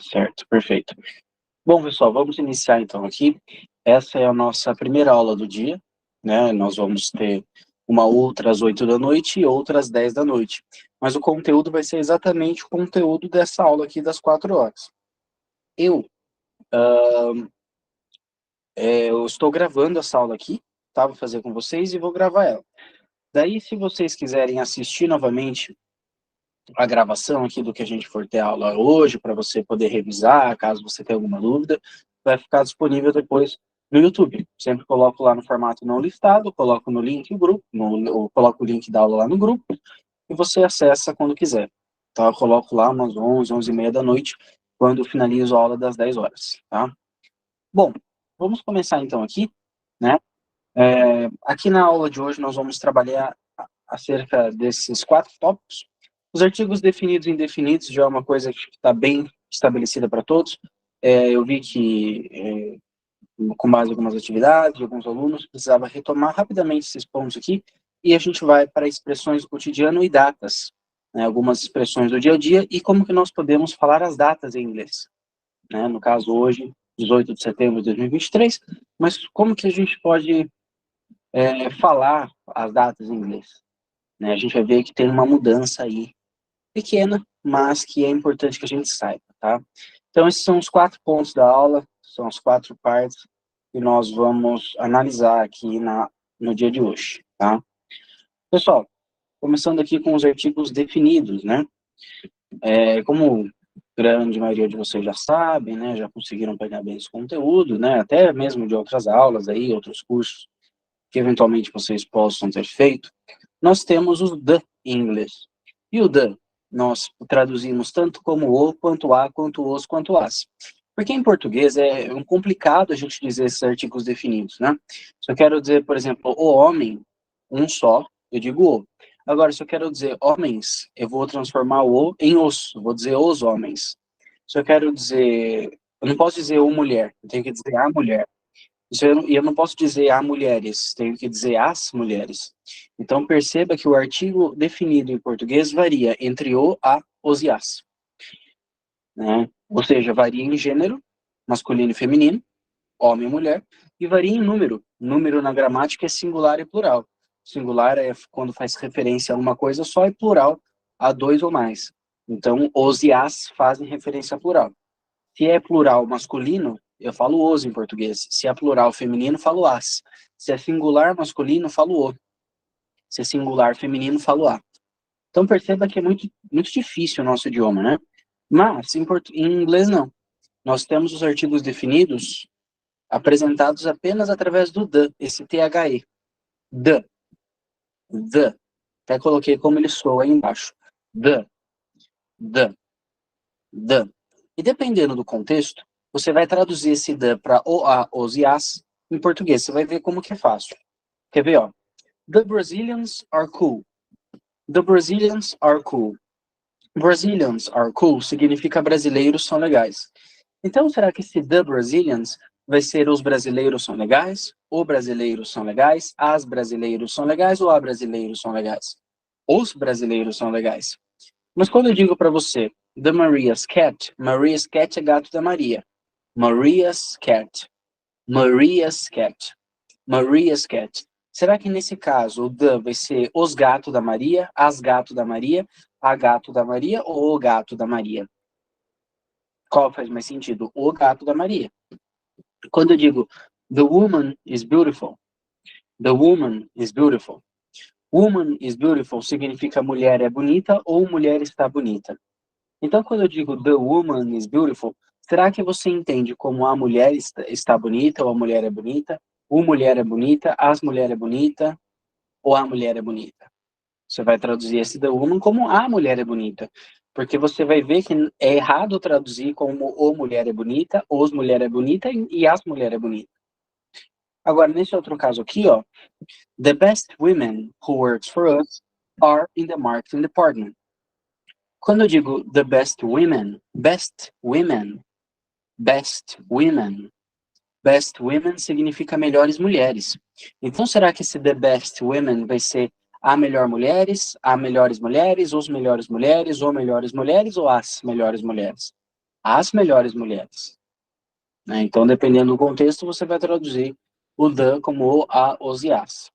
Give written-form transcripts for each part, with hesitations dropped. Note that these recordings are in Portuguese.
Certo, perfeito. Bom, pessoal, vamos iniciar então aqui. Essa é a nossa primeira aula do dia, né? Nós vamos ter uma outra às 8 da noite e outra às 10 da noite. Mas o conteúdo vai ser exatamente o conteúdo dessa aula aqui das 4 horas. Eu estou gravando essa aula aqui, tá? Vou fazer com vocês e vou gravar ela. Daí, se vocês quiserem assistir novamente a gravação aqui do que a gente for ter aula hoje, para você poder revisar, caso você tenha alguma dúvida, vai ficar disponível depois no YouTube. Sempre coloco lá no formato não listado, coloco no link do grupo, coloco o link da aula lá no grupo, e você acessa quando quiser. Então eu coloco lá umas 11, 11h30 da noite, quando eu finalizo a aula das 10 horas, tá? Bom, vamos começar então aqui, né? Aqui na aula de hoje nós vamos trabalhar acerca desses 4 tópicos. Os artigos definidos e indefinidos já é uma coisa que está bem estabelecida para todos. Eu vi que, com base em algumas atividades, de alguns alunos, precisava retomar rapidamente esses pontos aqui, e a gente vai para expressões do cotidiano e datas, né, algumas expressões do dia a dia, e como que nós podemos falar as datas em inglês. Né, no caso, hoje, 18 de setembro de 2023, mas como que a gente pode falar as datas em inglês? Né, a gente vai ver que tem uma mudança aí, pequena, mas que é importante que a gente saiba, tá? Então, esses são os 4 pontos da aula, são as 4 partes que nós vamos analisar aqui no dia de hoje, tá? Pessoal, começando aqui com os artigos definidos, né? Como grande maioria de vocês já sabem, né? Já conseguiram pegar bem esse conteúdo, né? Até mesmo de outras aulas aí, outros cursos que eventualmente vocês possam ter feito, nós temos o the em inglês. E o the nós traduzimos tanto como o, quanto a, quanto os, quanto as. Porque em português é complicado a gente dizer esses artigos definidos, né? Se eu quero dizer, por exemplo, o homem, um só, eu digo o. Agora, se eu quero dizer homens, eu vou transformar o em os, eu vou dizer os homens. Se eu quero dizer, eu não posso dizer o mulher, eu tenho que dizer a mulher. E eu não posso dizer a mulheres, tenho que dizer as mulheres. Então, perceba que o artigo definido em português varia entre o, a, os e as. Né? Ou seja, varia em gênero, masculino e feminino, homem e mulher, e varia em número. Número na gramática é singular e plural. Singular é quando faz referência a uma coisa só, e plural a 2 ou mais. Então, os e as fazem referência a plural. Se é plural masculino, eu falo os em português. Se é plural feminino, falo as. Se é singular masculino, falo o. Se é singular feminino, falo a. Então perceba que é muito, muito difícil o nosso idioma, né? Mas em inglês não. Nós temos os artigos definidos apresentados apenas através do the, esse THE. The. The. Até coloquei como ele soa aí embaixo. The. The. The. E dependendo do contexto, você vai traduzir esse the para o, a, os e as em português. Você vai ver como que é fácil. Quer ver, ó? The Brazilians are cool. The Brazilians are cool. Brazilians are cool significa brasileiros são legais. Então, será que esse the Brazilians vai ser os brasileiros são legais? O brasileiros são legais? As brasileiros são legais ou a brasileiros são legais? Os brasileiros são legais. Mas quando eu digo para você, the Maria's cat é gato da Maria. Maria's cat. Maria's cat. Maria's cat. Será que nesse caso o the vai ser os gatos da Maria, as gato da Maria, a gato da Maria ou o gato da Maria? Qual faz mais sentido? O gato da Maria. Quando eu digo the woman is beautiful, the woman is beautiful. Woman is beautiful significa mulher é bonita ou mulher está bonita. Então, quando eu digo the woman is beautiful, será que você entende como a mulher está bonita ou a mulher é bonita? O mulher é bonita, as mulher é bonita ou a mulher é bonita? Você vai traduzir esse the woman como a mulher é bonita. Porque você vai ver que é errado traduzir como o mulher é bonita, os mulher é bonita e as mulher é bonita. Agora, nesse outro caso aqui, ó, the best women who works for us are in the marketing department. Quando eu digo the best women significa melhores mulheres. Então, será que esse the best women vai ser a melhores mulheres, os melhores mulheres, ou melhores mulheres ou as melhores mulheres? as melhores mulheres. Né? Então, dependendo do contexto, você vai traduzir o the como o, a, os e as.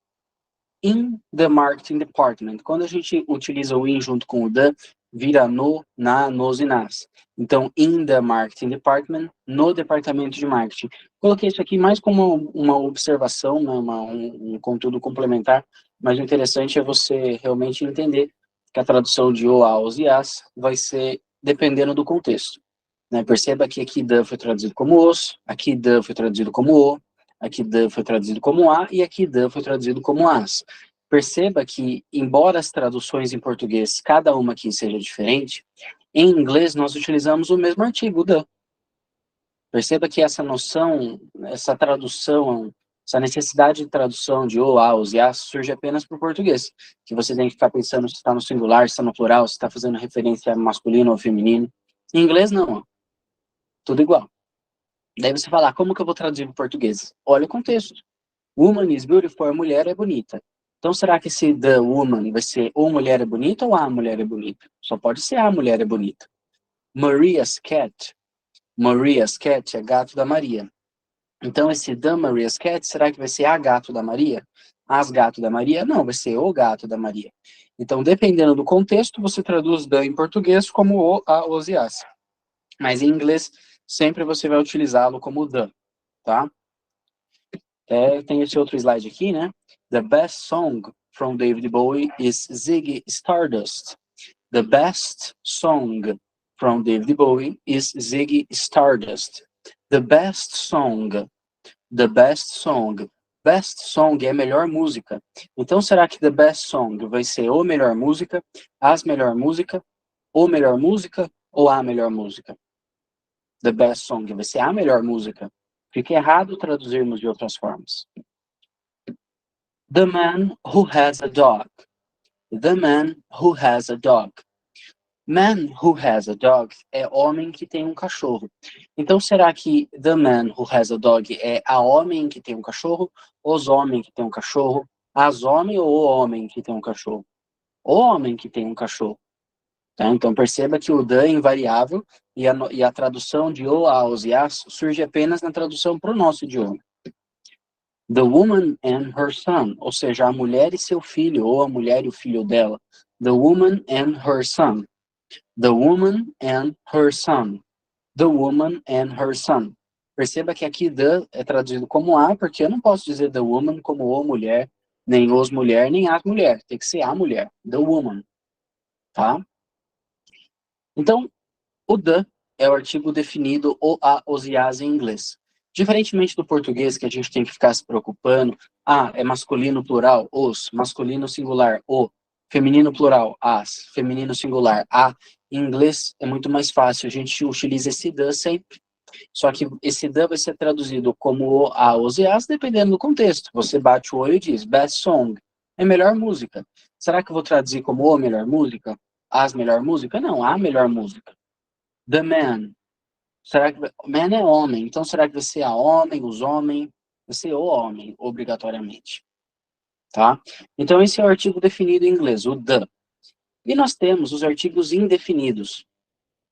In the marketing department. Quando a gente utiliza o in junto com o the, vira no, na, nos e nas. Então, in the marketing department, no departamento de marketing. Coloquei isso aqui mais como uma observação, né, um conteúdo complementar, mas o interessante é você realmente entender que a tradução de o, a, os e as vai ser dependendo do contexto. Né? Perceba que aqui the foi traduzido como os, aqui the foi traduzido como o, aqui the foi traduzido como a, e aqui the foi traduzido como as. Perceba que, embora as traduções em português, cada uma aqui seja diferente, em inglês nós utilizamos o mesmo artigo, the. Perceba que essa noção, essa tradução, essa necessidade de tradução de o, a, os e as surge apenas para o português, que você tem que ficar pensando se está no singular, se está no plural, se está fazendo referência a masculino ou feminino. Em inglês, não, ó. Tudo igual. Daí você fala, como que eu vou traduzir para o português? Olha o contexto. Woman is beautiful, a mulher é bonita. Então, será que esse the woman vai ser ou mulher é bonita ou a mulher é bonita? Só pode ser a mulher é bonita. Maria's cat. Maria's cat é gato da Maria. Então, esse the Maria's cat, será que vai ser a gato da Maria? As gato da Maria? Não, vai ser o gato da Maria. Então, dependendo do contexto, você traduz the em português como o, a, os e as. Mas em inglês, sempre você vai utilizá-lo como the, tá? Tem esse outro slide aqui, né? The best song from David Bowie is Ziggy Stardust. The best song from David Bowie is Ziggy Stardust. The best song. The best song. Best song é a melhor música. Então, será que the best song vai ser o melhor música, as melhor música, o melhor música ou a melhor música? The best song vai ser a melhor música. Fica errado traduzirmos de outras formas. The man who has a dog. The man who has a dog. Man who has a dog é homem que tem um cachorro. Então, será que the man who has a dog é a homem que tem um cachorro, os homens que tem um cachorro, as homem ou o homem que tem um cachorro? O homem que tem um cachorro. Tá? Então, perceba que o the é invariável e a tradução de o, a, os e as surge apenas na tradução para o nosso idioma. The woman and her son, ou seja, a mulher e seu filho, ou a mulher e o filho dela. The woman and her son. The woman and her son. The woman and her son. Perceba que aqui the é traduzido como a, porque eu não posso dizer the woman como o mulher, nem os mulher, nem as mulher. Tem que ser a mulher. The woman. Tá? Então, o the é o artigo definido o, a, os e as em inglês. Diferentemente do português, que a gente tem que ficar se preocupando, é masculino plural, os, masculino singular, o, feminino plural, as, feminino singular, a. Em inglês é muito mais fácil, a gente utiliza esse the sempre. Só que esse the vai ser traduzido como o, a, os e as, dependendo do contexto. Você bate o olho e diz, best song, é melhor música. Será que eu vou traduzir como o melhor música? As melhor música? Não, a melhor música. The man. Será que man é homem, então será que vai ser a homem, os homens? Vai ser o homem, obrigatoriamente. Tá? Então esse é o artigo definido em inglês, o the. E nós temos os artigos indefinidos.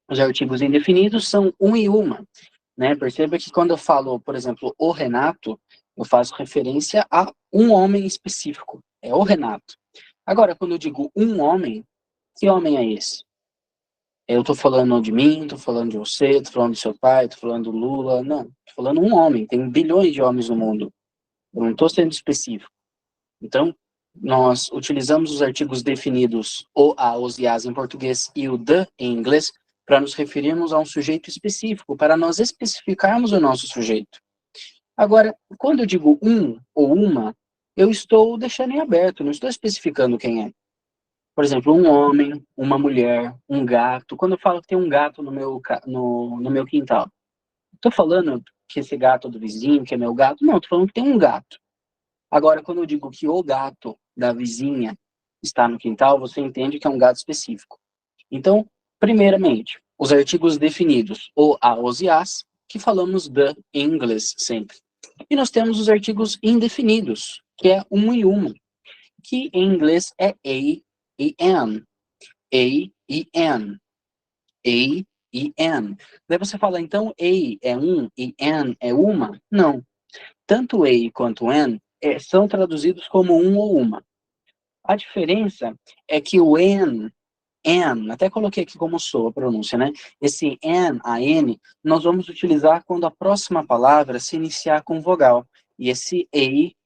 Os artigos indefinidos são um e uma. Né? Perceba que quando eu falo, por exemplo, o Renato, eu faço referência a um homem específico. É o Renato. Agora, quando eu digo um homem, que homem é esse? Eu tô falando de mim, tô falando de você, tô falando do seu pai, tô falando do Lula. Não, tô falando um homem. Tem bilhões de homens no mundo. Eu não tô sendo específico. Então, nós utilizamos os artigos definidos o, a, os e as em português e o the em inglês para nos referirmos a um sujeito específico, para nós especificarmos o nosso sujeito. Agora, quando eu digo um ou uma, eu estou deixando em aberto, não estou especificando quem é. Por exemplo, um homem, uma mulher, um gato. Quando eu falo que tem um gato no meu quintal, estou falando que esse gato é do vizinho, que é meu gato? Não, estou falando que tem um gato. Agora, quando eu digo que o gato da vizinha está no quintal, você entende que é um gato específico. Então, primeiramente, os artigos definidos, o, a, os e as, que falamos the em inglês sempre. E nós temos os artigos indefinidos, que é um e uma, que em inglês é a e an. A e an. A e an. Daí você fala, então, a é um e an é uma? Não. Tanto a quanto an são traduzidos como um ou uma. A diferença é que o an, até coloquei aqui como soa a pronúncia, né? Esse an, a n, nós vamos utilizar quando a próxima palavra se iniciar com vogal. E esse a,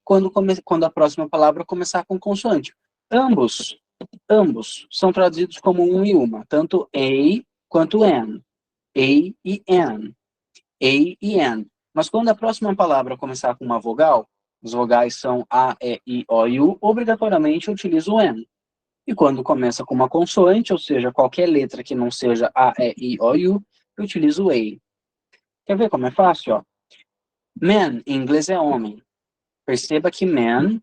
quando a próxima palavra começar com consoante. Ambos são traduzidos como um e uma, tanto a quanto an. A e an. A e an. Mas quando a próxima palavra começar com uma vogal, os vogais são a, e, i, o e u, obrigatoriamente eu utilizo o an. E quando começa com uma consoante, ou seja, qualquer letra que não seja a, e, i, o e u, eu utilizo o a. Quer ver como é fácil? Ó? Man, em inglês é homem. Perceba que man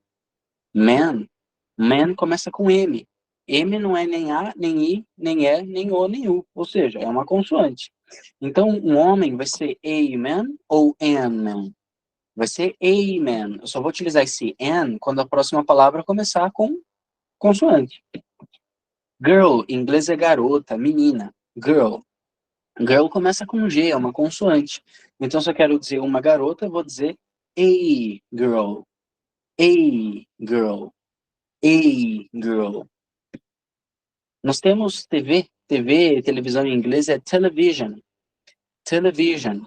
começa com M. M não é nem A, nem I, nem E, nem O, nem U. Ou seja, é uma consoante. Então, um homem vai ser a man ou an man. Vai ser a man. Eu só vou utilizar esse an quando a próxima palavra começar com consoante. Girl, em inglês é garota, menina. Girl. Girl começa com G, é uma consoante. Então, se eu quero dizer uma garota, eu vou dizer a girl. A girl. A girl. Nós temos televisão em inglês é television. Television.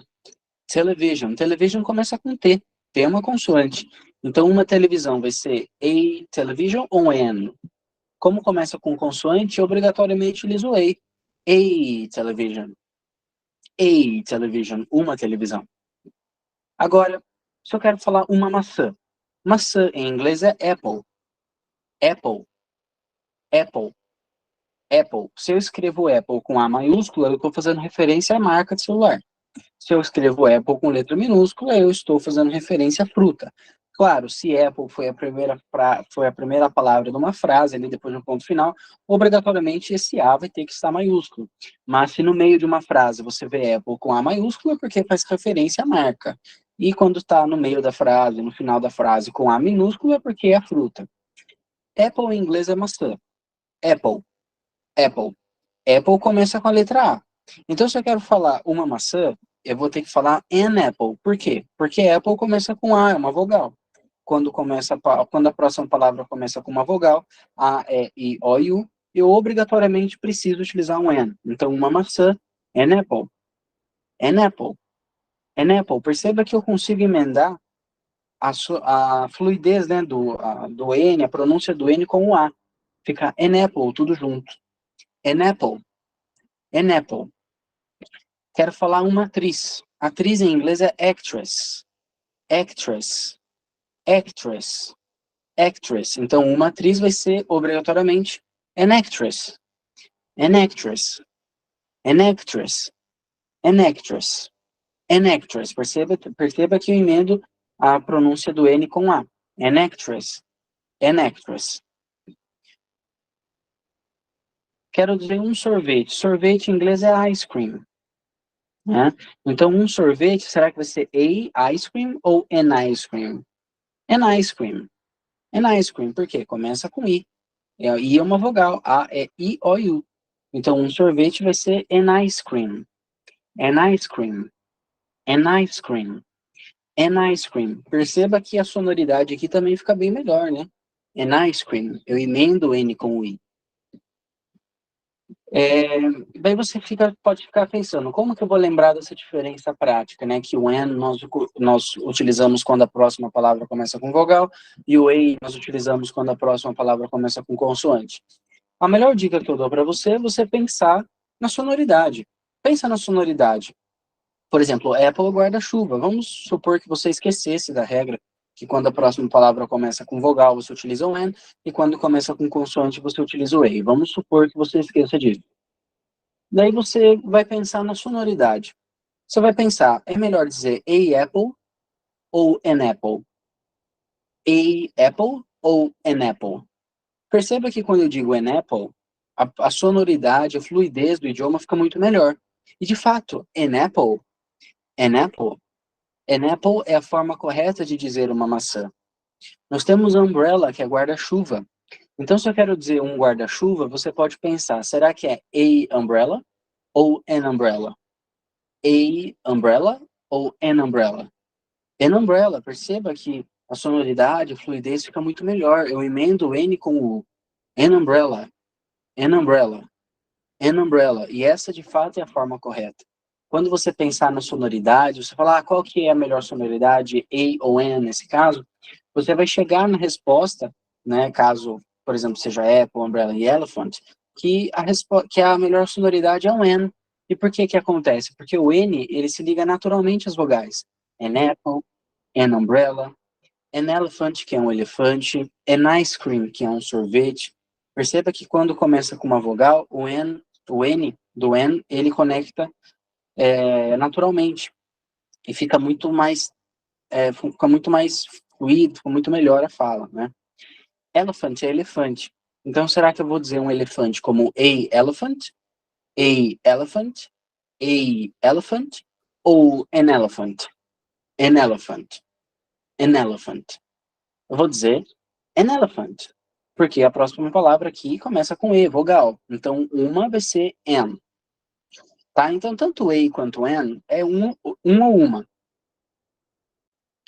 Television. Television começa com T. T é uma consoante. Então, uma televisão vai ser a television ou an. Como começa com consoante, eu obrigatoriamente utilizo a. A television. A television. Uma televisão. Agora, se eu quero falar uma maçã. Maçã em inglês é apple. Apple. Apple. Apple. Se eu escrevo Apple com A maiúscula, eu estou fazendo referência à marca de celular. Se eu escrevo Apple com letra minúscula, eu estou fazendo referência à fruta. Claro, se Apple foi a primeira palavra de uma frase, ali depois no ponto final, obrigatoriamente esse A vai ter que estar maiúsculo. Mas se no meio de uma frase você vê Apple com A maiúscula, é porque faz referência à marca. E quando está no meio da frase, no final da frase com A minúsculo, é porque é a fruta. Apple em inglês é maçã. Apple. Apple. Apple começa com a letra A. Então, se eu quero falar uma maçã, eu vou ter que falar an apple. Por quê? Porque apple começa com A, é uma vogal. Quando a próxima palavra começa com uma vogal, A, E, I, O e U, eu obrigatoriamente preciso utilizar um an. Então, uma maçã, an apple. An apple. An apple. Perceba que eu consigo emendar a fluidez, né, do N, a pronúncia do N com o A. Fica an apple, tudo junto. An apple. An apple. Quero falar uma atriz. Atriz em inglês é actress. Actress. Actress. Actress. Então, uma atriz vai ser, obrigatoriamente, an actress. An actress. An actress. An actress. An actress. Perceba que eu emendo a pronúncia do N com A. An actress. An actress. Quero dizer um sorvete. Sorvete em inglês é ice cream. Né? Então, um sorvete, será que vai ser a ice cream ou an ice cream? An ice cream. An ice cream, por quê? Começa com I. I é uma vogal. A é I, O e U. Então, um sorvete vai ser an ice cream. An ice cream. An ice cream. An ice cream. Perceba que a sonoridade aqui também fica bem melhor, né? An ice cream. Eu emendo o N com o I. Daí você pode ficar pensando, como que eu vou lembrar dessa diferença prática, né? Que o an nós utilizamos quando a próxima palavra começa com vogal e o a nós utilizamos quando a próxima palavra começa com consoante. A melhor dica que eu dou para você é você pensar na sonoridade. Pensa na sonoridade. Por exemplo, Apple guarda-chuva. Vamos supor que você esquecesse da regra que quando a próxima palavra começa com vogal, você utiliza o an, e quando começa com consoante, você utiliza o a. Vamos supor que você esqueça disso. Daí você vai pensar na sonoridade. Você vai pensar, é melhor dizer a apple ou an apple? A apple ou an apple? Perceba que quando eu digo an apple, a sonoridade, a fluidez do idioma fica muito melhor. E de fato, an apple, an apple, an apple é a forma correta de dizer uma maçã. Nós temos umbrella, que é guarda-chuva. Então, se eu quero dizer um guarda-chuva, você pode pensar, será que é a umbrella? ou an umbrella? A umbrella ou an umbrella? An umbrella, perceba que a sonoridade, a fluidez fica muito melhor. Eu emendo o N com o U. An umbrella, an umbrella, an umbrella. E essa, de fato, é a forma correta. Quando você pensar na sonoridade, você falar qual que é a melhor sonoridade, A ou N nesse caso, você vai chegar na resposta, né, caso, por exemplo, seja Apple, Umbrella e Elephant, que a melhor sonoridade é o N. E por que que acontece? Porque o N, ele se liga naturalmente às vogais. An apple, an umbrella, an elephant, que é um elefante, an ice cream, que é um sorvete. Perceba que quando começa com uma vogal, o N do N, ele conecta naturalmente. E fica muito mais fluido, fica muito melhor a fala, né? Elephant é elefante. Então, será que eu vou dizer um elefante como a elephant, a elephant, ou an elephant? An elephant, an elephant. Eu vou dizer an elephant, porque a próxima palavra aqui começa com E, vogal. Então, uma vai ser an. Tá? Então, tanto A quanto an é um ou uma.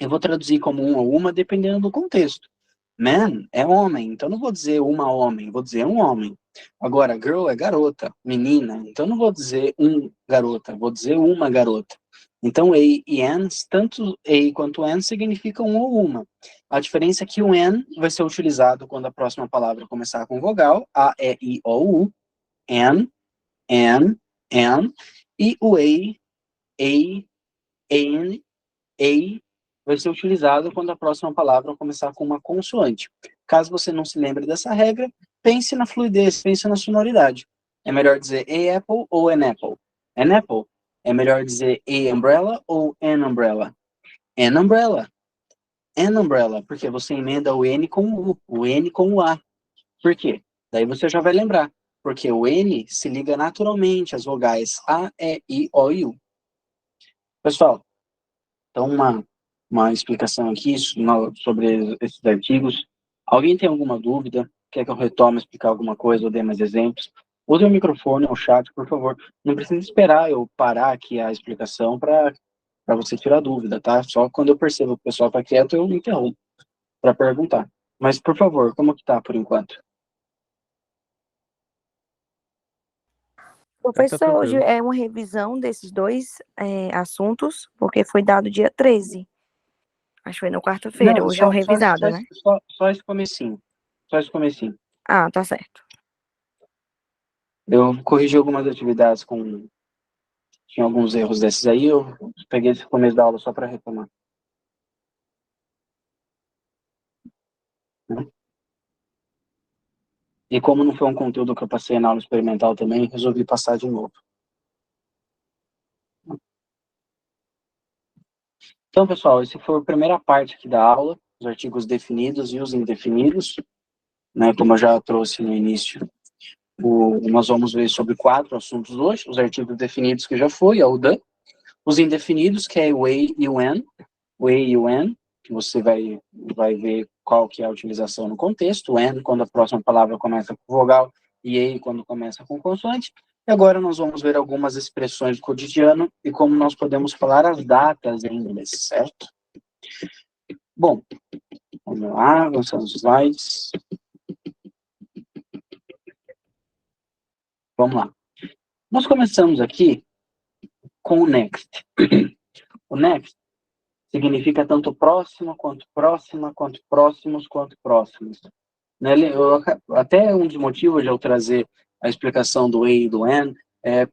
Eu vou traduzir como um ou uma dependendo do contexto. Man é homem, então não vou dizer uma homem, vou dizer um homem. Agora, girl é garota, menina, então não vou dizer um garota, vou dizer uma garota. Então, a e an, tanto a quanto an significam um ou uma. A diferença é que o an vai ser utilizado quando a próxima palavra começar com vogal, a, e, i, o, u, an, e o an, a, vai ser utilizado quando a próxima palavra começar com uma consoante. Caso você não se lembre dessa regra, pense na fluidez, pense na sonoridade. É melhor dizer a apple ou an apple? An apple. É melhor dizer a umbrella ou an umbrella? An umbrella. An umbrella, porque você emenda o N com o N com o A. Por quê? Daí você já vai lembrar. Porque o N se liga naturalmente às vogais A, E, I, O e U. Pessoal, então uma explicação aqui sobre esses artigos. Alguém tem alguma dúvida? Quer que eu retome, explicar alguma coisa ou dê mais exemplos? Use o microfone ou o chat, por favor. Não precisa esperar eu parar aqui a explicação para você tirar dúvida, tá? Só quando eu percebo que o pessoal está quieto, eu interrompo para perguntar. Mas, por favor, como que tá por enquanto? Tá Professor, hoje tranquilo. é uma revisão desses dois assuntos, porque foi dado dia 13. Acho que foi na quarta-feira. Não, Hoje é um revisado, né? só esse comecinho. Só esse comecinho. Ah, tá certo. Eu corrigi algumas atividades tinha alguns erros desses aí, eu peguei esse começo da aula só para retomar. Né? E como não foi um conteúdo que eu passei na aula experimental também, resolvi passar de novo. Então, pessoal, essa foi a primeira parte aqui da aula, os artigos definidos e os indefinidos. Né? Como eu já trouxe no início, nós vamos ver sobre 4 assuntos hoje, os artigos definidos que já foi, é o the, os indefinidos, que é o a e o an, que você vai ver qual que é a utilização no contexto, o an quando a próxima palavra começa com vogal e a quando começa com consoante. E agora nós vamos ver algumas expressões do cotidiano e como nós podemos falar as datas em inglês, certo? Bom, vamos lá, avançando os slides. Vamos lá. Nós começamos aqui com o next. O next significa tanto próximo, quanto próxima, quanto próximos, quanto próximos. Né? Até um dos motivos de eu trazer a explicação do a e do an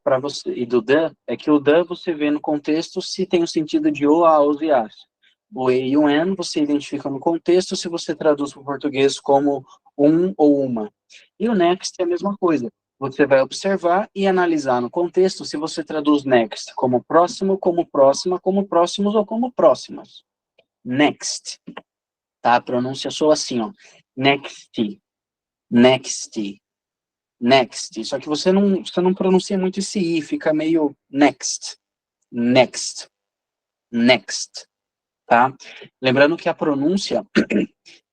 para você e do the é que o the você vê no contexto se tem o sentido de o, a, os e as. O a e o an você identifica no contexto se você traduz para o português como um ou uma. E o next é a mesma coisa. Você vai observar e analisar no contexto se você traduz next como próximo, como próxima, como próximos ou como próximas. Next. Tá? A pronúncia soa assim, ó. Next. Next. Next. Só que você não pronuncia muito esse i, fica meio next. Next. Next. Tá? Lembrando que a pronúncia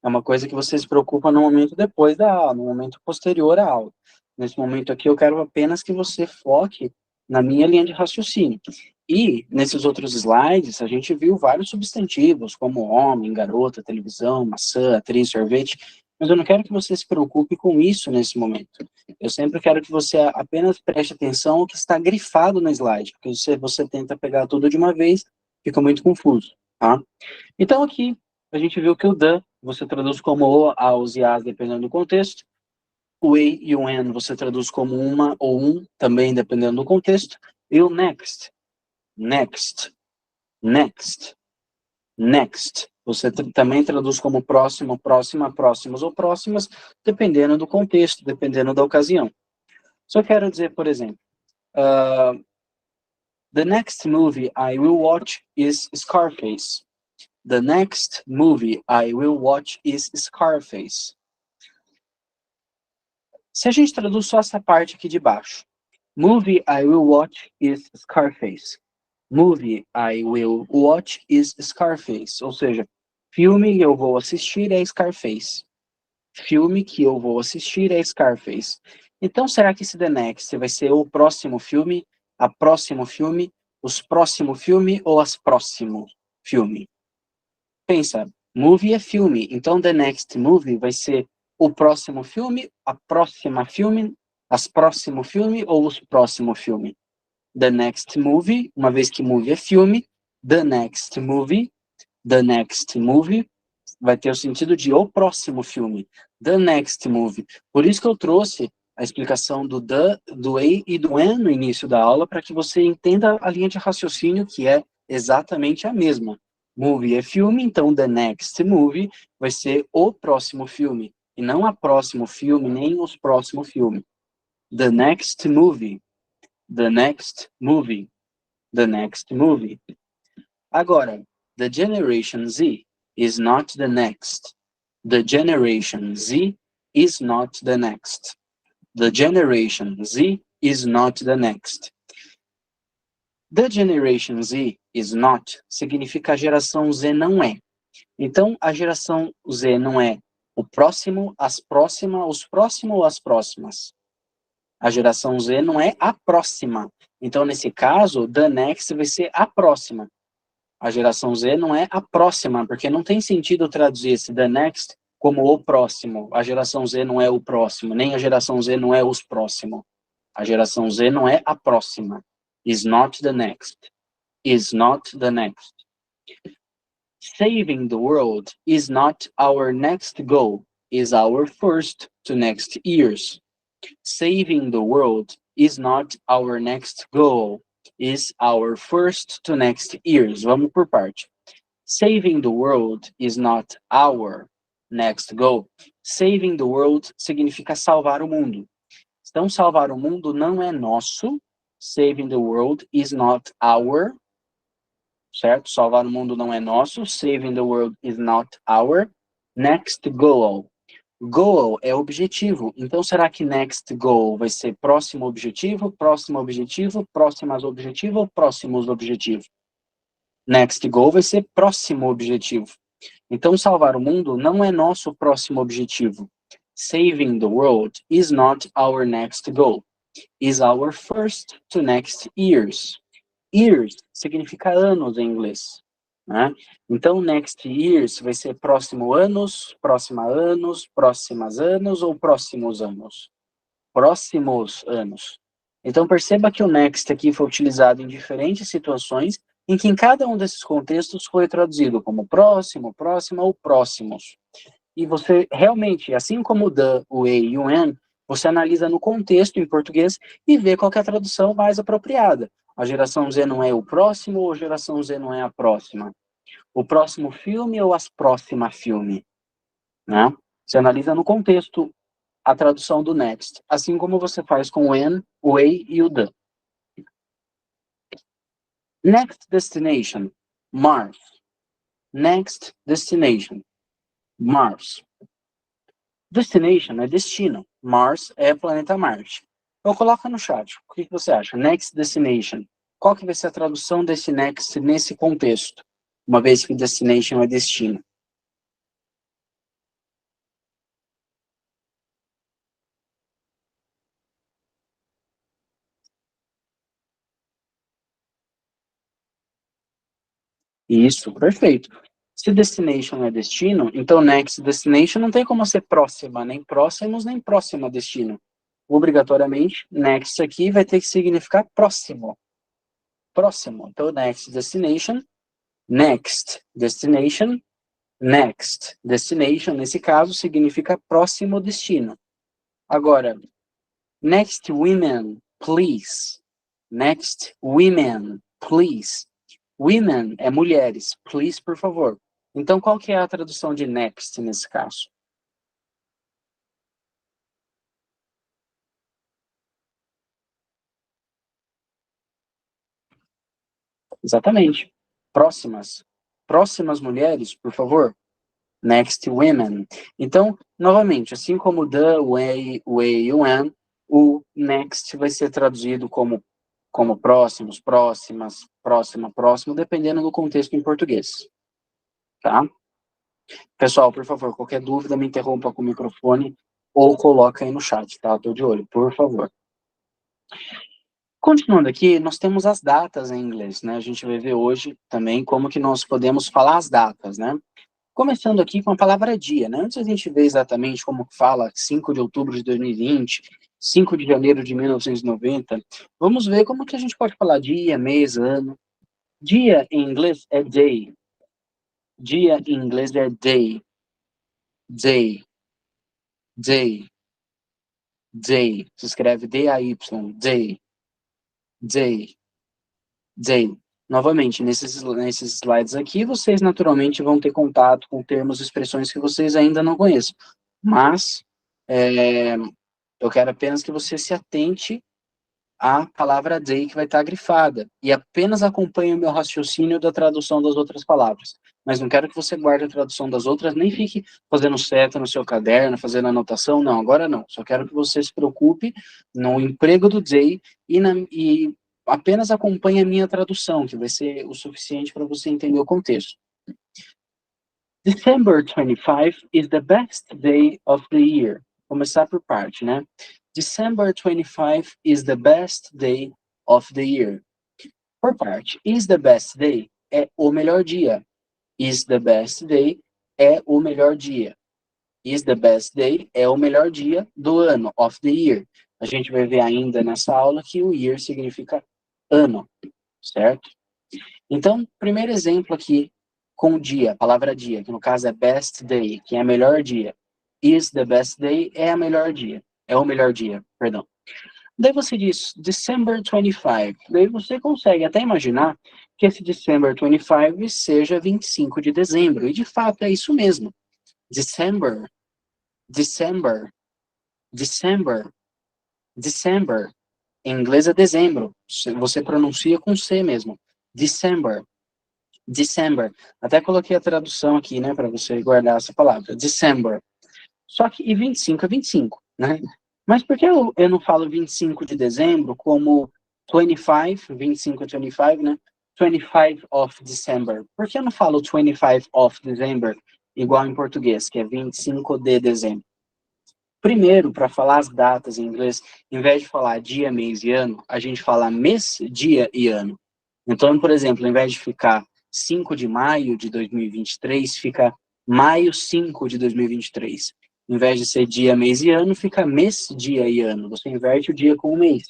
é uma coisa que você se preocupa no momento depois da aula, no momento posterior à aula. Nesse momento aqui, eu quero apenas que você foque na minha linha de raciocínio. E, nesses outros slides, a gente viu vários substantivos, como homem, garota, televisão, maçã, atriz, sorvete, mas eu não quero que você se preocupe com isso nesse momento. Eu sempre quero que você apenas preste atenção ao que está grifado no slide, porque você tenta pegar tudo de uma vez, fica muito confuso, tá? Então, aqui, a gente viu que o the, você traduz como o, aos e as, dependendo do contexto. O a e o an, você traduz como uma ou um, também dependendo do contexto. E o next, next, next, next. Você também traduz como próximo, próxima, próximos ou próximas, dependendo do contexto, dependendo da ocasião. Só quero dizer, por exemplo, the next movie I will watch is Scarface. The next movie I will watch is Scarface. Se a gente traduz só essa parte aqui de baixo, movie I will watch is Scarface. Movie I will watch is Scarface. Ou seja, filme que eu vou assistir é Scarface. Filme que eu vou assistir é Scarface. Então, será que esse the next vai ser o próximo filme, a próximo filme, os próximo filme ou as próximo filme? Pensa, movie é filme, então the next movie vai ser o próximo filme, a próxima filme, as próximo filme ou os próximo filme? The next movie, uma vez que movie é filme, the next movie vai ter o sentido de o próximo filme, the next movie. Por isso que eu trouxe a explicação do the, do a e do an no início da aula, para que você entenda a linha de raciocínio, que é exatamente a mesma. Movie é filme, então the next movie vai ser o próximo filme, e não a próximo filme, nem os próximos filmes. The next movie, the next movie, the next movie. Agora, the Generation Z is not the next. The Generation Z is not the next. The Generation Z is not the next. The Generation Z is not significa a geração Z não é. Então, a geração Z não é o próximo, as próximas, os próximos ou as próximas. A geração Z não é a próxima. Então, nesse caso, the next vai ser a próxima. A geração Z não é a próxima, porque não tem sentido traduzir esse the next como o próximo. A geração Z não é o próximo, nem a geração Z não é os próximos. A geração Z não é a próxima. Is not the next. Is not the next. Saving the world is not our next goal, is our first to next years. Saving the world is not our next goal, is our first to next years. Vamos por parte. Saving the world is not our next goal. Saving the world significa salvar o mundo. Então, salvar o mundo não é nosso. Saving the world is not our. Certo? Salvar o mundo não é nosso. Saving the world is not our next goal. Goal é objetivo. Então, será que next goal vai ser próximo objetivo, próximas objetivo ou próximos objetivos? Next goal vai ser próximo objetivo. Então, salvar o mundo não é nosso próximo objetivo. Saving the world is not our next goal. Is our first to next years. Years significa anos em inglês, né? Então, next years vai ser próximo anos, próxima anos, próximas anos ou próximos anos? Próximos anos. Então, perceba que o next aqui foi utilizado em diferentes situações em que em cada um desses contextos foi traduzido como próximo, próxima ou próximos. E você realmente, assim como o the, o a e o an, você analisa no contexto em português e vê qual é a tradução mais apropriada. A geração Z não é o próximo ou a geração Z não é a próxima? O próximo filme ou as próximas filme? Né? Você analisa no contexto a tradução do next, assim como você faz com o an, o a e o the. Next destination, Mars. Next destination, Mars. Destination é destino. Mars é planeta Marte. Então coloca no chat. O que você acha? Next destination. Qual que vai ser a tradução desse next nesse contexto? Uma vez que destination é destino. Isso, perfeito. Se destination é destino, então next destination não tem como ser próxima, nem próximos, nem próxima destino. Obrigatoriamente, next aqui vai ter que significar próximo. Próximo. Então, next destination, next destination, next destination, nesse caso, significa próximo destino. Agora, next women, please. Next women, please. Women é mulheres. Please, por favor. Então, qual que é a tradução de next nesse caso? Exatamente. Próximas. Próximas mulheres, por favor. Next women. Então, novamente, assim como the, way, when, o next vai ser traduzido como próximos, próximas, próxima, próximo, dependendo do contexto em português. Tá? Pessoal, por favor, qualquer dúvida, me interrompa com o microfone ou coloca aí no chat, tá? Estou de olho, por favor. Continuando aqui, nós temos as datas em inglês, né? A gente vai ver hoje também como que nós podemos falar as datas, né? Começando aqui com a palavra dia, né? Antes a gente ver exatamente como fala 5 de outubro de 2020, 5 de janeiro de 1990, vamos ver como que a gente pode falar dia, mês, ano. Dia em inglês é day. Dia em inglês é day. Day. Day. Day. Se escreve D-A-Y. Day. Day. Day. Novamente, nesses slides aqui, vocês naturalmente vão ter contato com termos e expressões que vocês ainda não conhecem. Mas, eu quero apenas que você se atente à palavra day que vai estar grifada. E apenas acompanhe o meu raciocínio da tradução das outras palavras. Mas não quero que você guarde a tradução das outras, nem fique fazendo seta no seu caderno, fazendo anotação. Não, agora não. Só quero que você se preocupe no emprego do day e apenas acompanhe a minha tradução, que vai ser o suficiente para você entender o contexto. December 25 is the best day of the year. Começar por parte, né? December 25 is the best day of the year. Por parte, is the best day é o melhor dia. Is the best day é o melhor dia. Is the best day é o melhor dia do ano, of the year. A gente vai ver ainda nessa aula que o year significa ano, certo? Então, primeiro exemplo aqui com dia, a palavra dia, que no caso é best day, que é melhor dia. Is the best day é a melhor dia. É o melhor dia, perdão. Daí você diz December 25. Daí você consegue até imaginar que esse December 25 seja 25 de dezembro. E de fato é isso mesmo. December, December, December, December. Em inglês é dezembro. Você pronuncia com C mesmo. December. December. Até coloquei a tradução aqui, né, para você guardar essa palavra. December. Só que, e 25 é 25, né? Mas por que eu não falo 25 de dezembro como 25, 25 é 25, né? 25 of December. Por que eu não falo 25 of December, igual em português, que é 25 de dezembro? Primeiro, para falar as datas em inglês, em vez de falar dia, mês e ano, a gente fala mês, dia e ano. Então, por exemplo, em vez de ficar 5 de maio de 2023, fica maio 5 de 2023. Em vez de ser dia, mês e ano, fica mês, dia e ano. Você inverte o dia com o mês.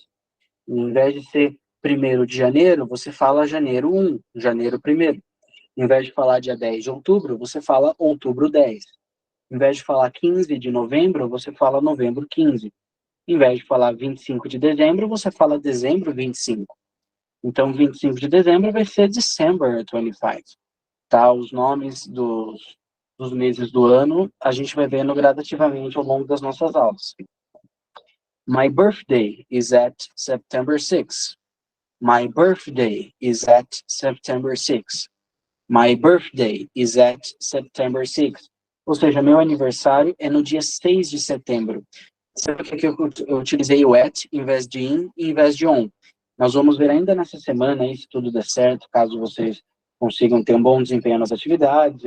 Em vez de ser 1º de janeiro, você fala janeiro 1, janeiro 1º. Em vez de falar dia 10 de outubro, você fala outubro 10. Em vez de falar 15 de novembro, você fala novembro 15. Em vez de falar 25 de dezembro, você fala dezembro 25. Então, 25 de dezembro vai ser December 25. Tá? Os nomes dos meses do ano, a gente vai vendo gradativamente ao longo das nossas aulas. My birthday is at September 6. My birthday is at September 6. My birthday is at September 6. Ou seja, meu aniversário é no dia 6 de setembro. Sabe por que eu utilizei o at em vez de in e em vez de on? Nós vamos ver ainda nessa semana, aí, se tudo der certo, caso vocês consigam ter um bom desempenho nas atividades,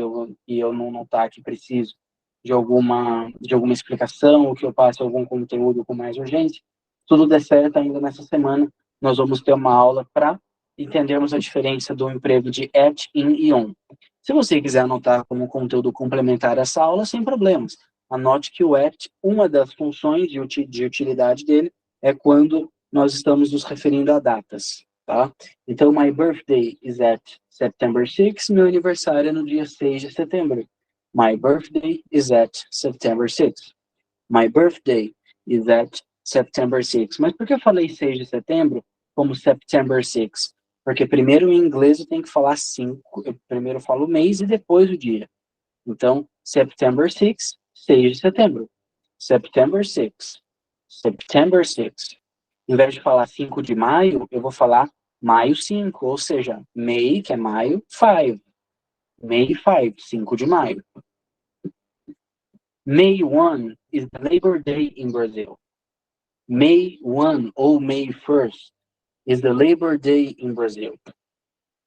e eu não notar que preciso de alguma explicação, ou que eu passe algum conteúdo com mais urgência, tudo der certo ainda nessa semana, nós vamos ter uma aula para entendermos a diferença do emprego de at, in e on. Se você quiser anotar como conteúdo complementar essa aula, sem problemas. Anote que o at, uma das funções de utilidade dele, é quando nós estamos nos referindo a datas, tá? Então, my birthday is at September 6, meu aniversário é no dia 6 de setembro. My birthday is at September 6. My birthday is at September 6. Mas por que eu falei 6 de setembro como September 6? Porque primeiro em inglês eu tenho que falar 5, eu primeiro falo o mês e depois o dia. Então, September 6, 6 de setembro. September 6. September 6. Em vez de falar 5 de maio, eu vou falar maio 5, ou seja, May, que é maio, 5. May 5, 5 de maio. May 1 is the Labor Day in Brazil. May 1 ou May 1st is the Labor Day in Brazil.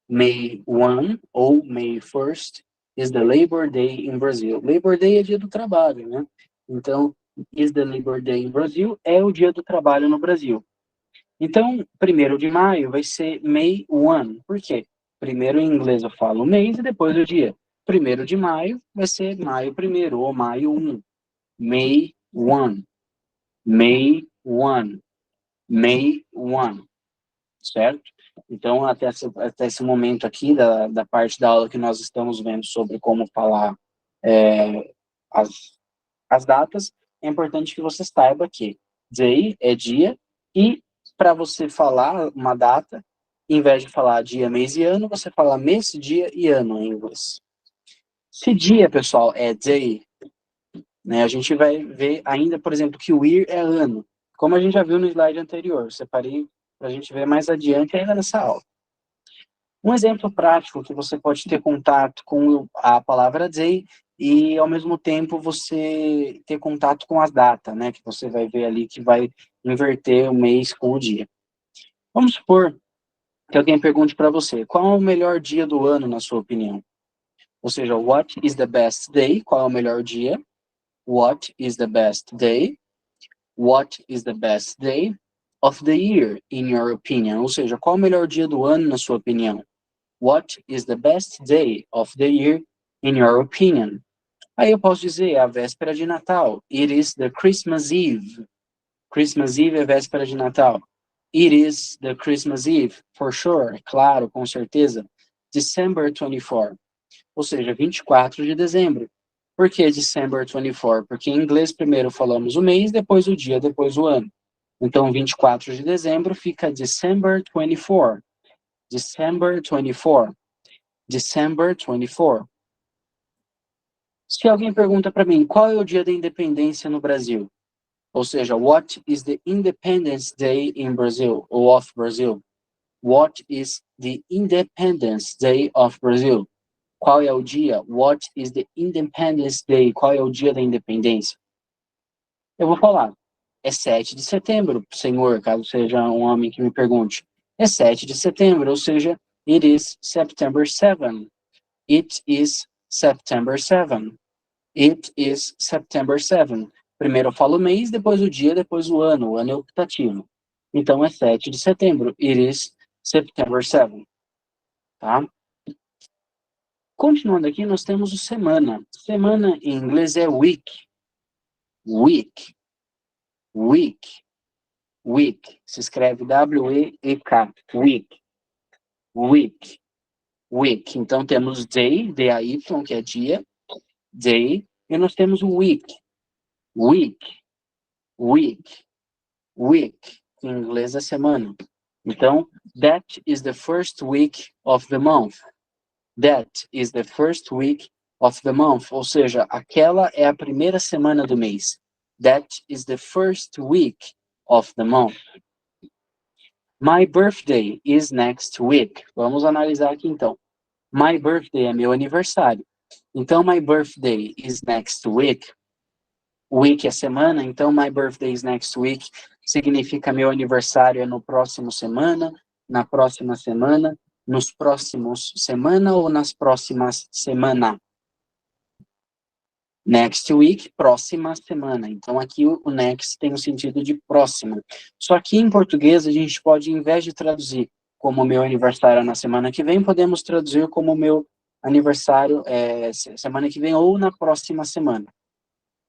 May 1 ou May 1st is the Labor Day in Brazil. Labor Day é dia do trabalho, né? Então, is the Labor Day in Brazil é o dia do trabalho no Brasil. Então, 1º de maio vai ser May 1. Por quê? Primeiro em inglês eu falo o mês e depois o dia. 1º de maio vai ser maio 1º ou maio 1. May 1. May 1. May 1. Certo? Então, até esse momento aqui da parte da aula que nós estamos vendo sobre como falar as datas, é importante que você saiba que day é dia e para você falar uma data, em vez de falar dia, mês e ano, você fala mês, dia e ano em inglês. Se dia, pessoal, é day, né, a gente vai ver ainda, por exemplo, que o year é ano. Como a gente já viu no slide anterior, separei para a gente ver mais adiante ainda nessa aula. Um exemplo prático que você pode ter contato com a palavra day e, ao mesmo tempo, você ter contato com as datas, né? Que você vai ver ali que vai inverter o mês com o dia. Vamos supor que alguém pergunte para você, qual é o melhor dia do ano, na sua opinião? Ou seja, what is the best day? Qual é o melhor dia? What is the best day? What is the best day of the year, in your opinion? Ou seja, qual é o melhor dia do ano, na sua opinião? What is the best day of the year, in your opinion? Aí eu posso dizer, a véspera de Natal. It is the Christmas Eve. Christmas Eve é véspera de Natal. It is the Christmas Eve, for sure, claro, com certeza. December 24, ou seja, 24 de dezembro. Por que December 24? Porque em inglês primeiro falamos o mês, depois o dia, depois o ano. Então, 24 de dezembro fica December 24. December 24. December 24. Se alguém pergunta para mim, qual é o dia da independência no Brasil? Ou seja, what is the Independence Day in Brazil, or of Brazil? What is the Independence Day of Brazil? Qual é o dia? What is the Independence Day? Qual é o dia da independência? Eu vou falar. É 7 de setembro, senhor, caso seja um homem que me pergunte. É 7 de setembro, ou seja, it is September 7. It is September 7. It is September 7. Primeiro eu falo o mês, depois o dia, depois o ano é optativo. Então é 7 de setembro. It is September 7. Tá? Continuando aqui, nós temos o semana. Semana em inglês é week. Week. Week. Week. Se escreve W-E-E-K. Week. Week. Week. Então temos day, D-A-Y, que é dia. Day. E nós temos o week. Week. Week. Week. Em inglês é semana. Então, that is the first week of the month. That is the first week of the month. Ou seja, aquela é a primeira semana do mês. That is the first week of the month. My birthday is next week. Vamos analisar aqui então. My birthday é meu aniversário. Então, my birthday is next week. Week é semana, então my birthday is next week significa meu aniversário é no próximo semana, na próxima semana, nos próximos semana ou nas próximas semana. Next week, próxima semana. Então aqui o next tem o sentido de próxima. Só que em português a gente pode, em vez de traduzir como meu aniversário é na semana que vem, podemos traduzir como meu aniversário semana que vem ou na próxima semana.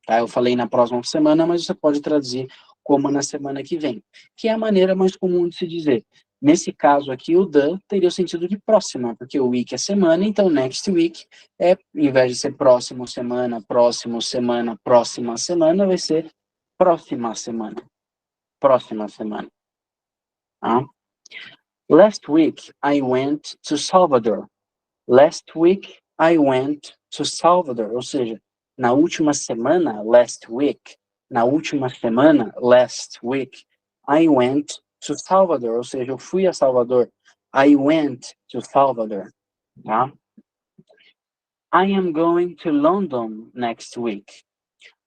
Tá? Eu falei na próxima semana, mas você pode traduzir como na semana que vem, que é a maneira mais comum de se dizer. Nesse caso aqui, o the teria o sentido de próxima, porque o week é semana, então next week em vez de ser próximo semana, próxima semana, vai ser próxima semana. Próxima semana. Tá? Last week, I went to Salvador. Last week, I went to Salvador. Ou seja, na última semana, last week. Na última semana, last week, I went to Salvador. Ou seja, eu fui a Salvador. I went to Salvador. Tá? I am going to London next week.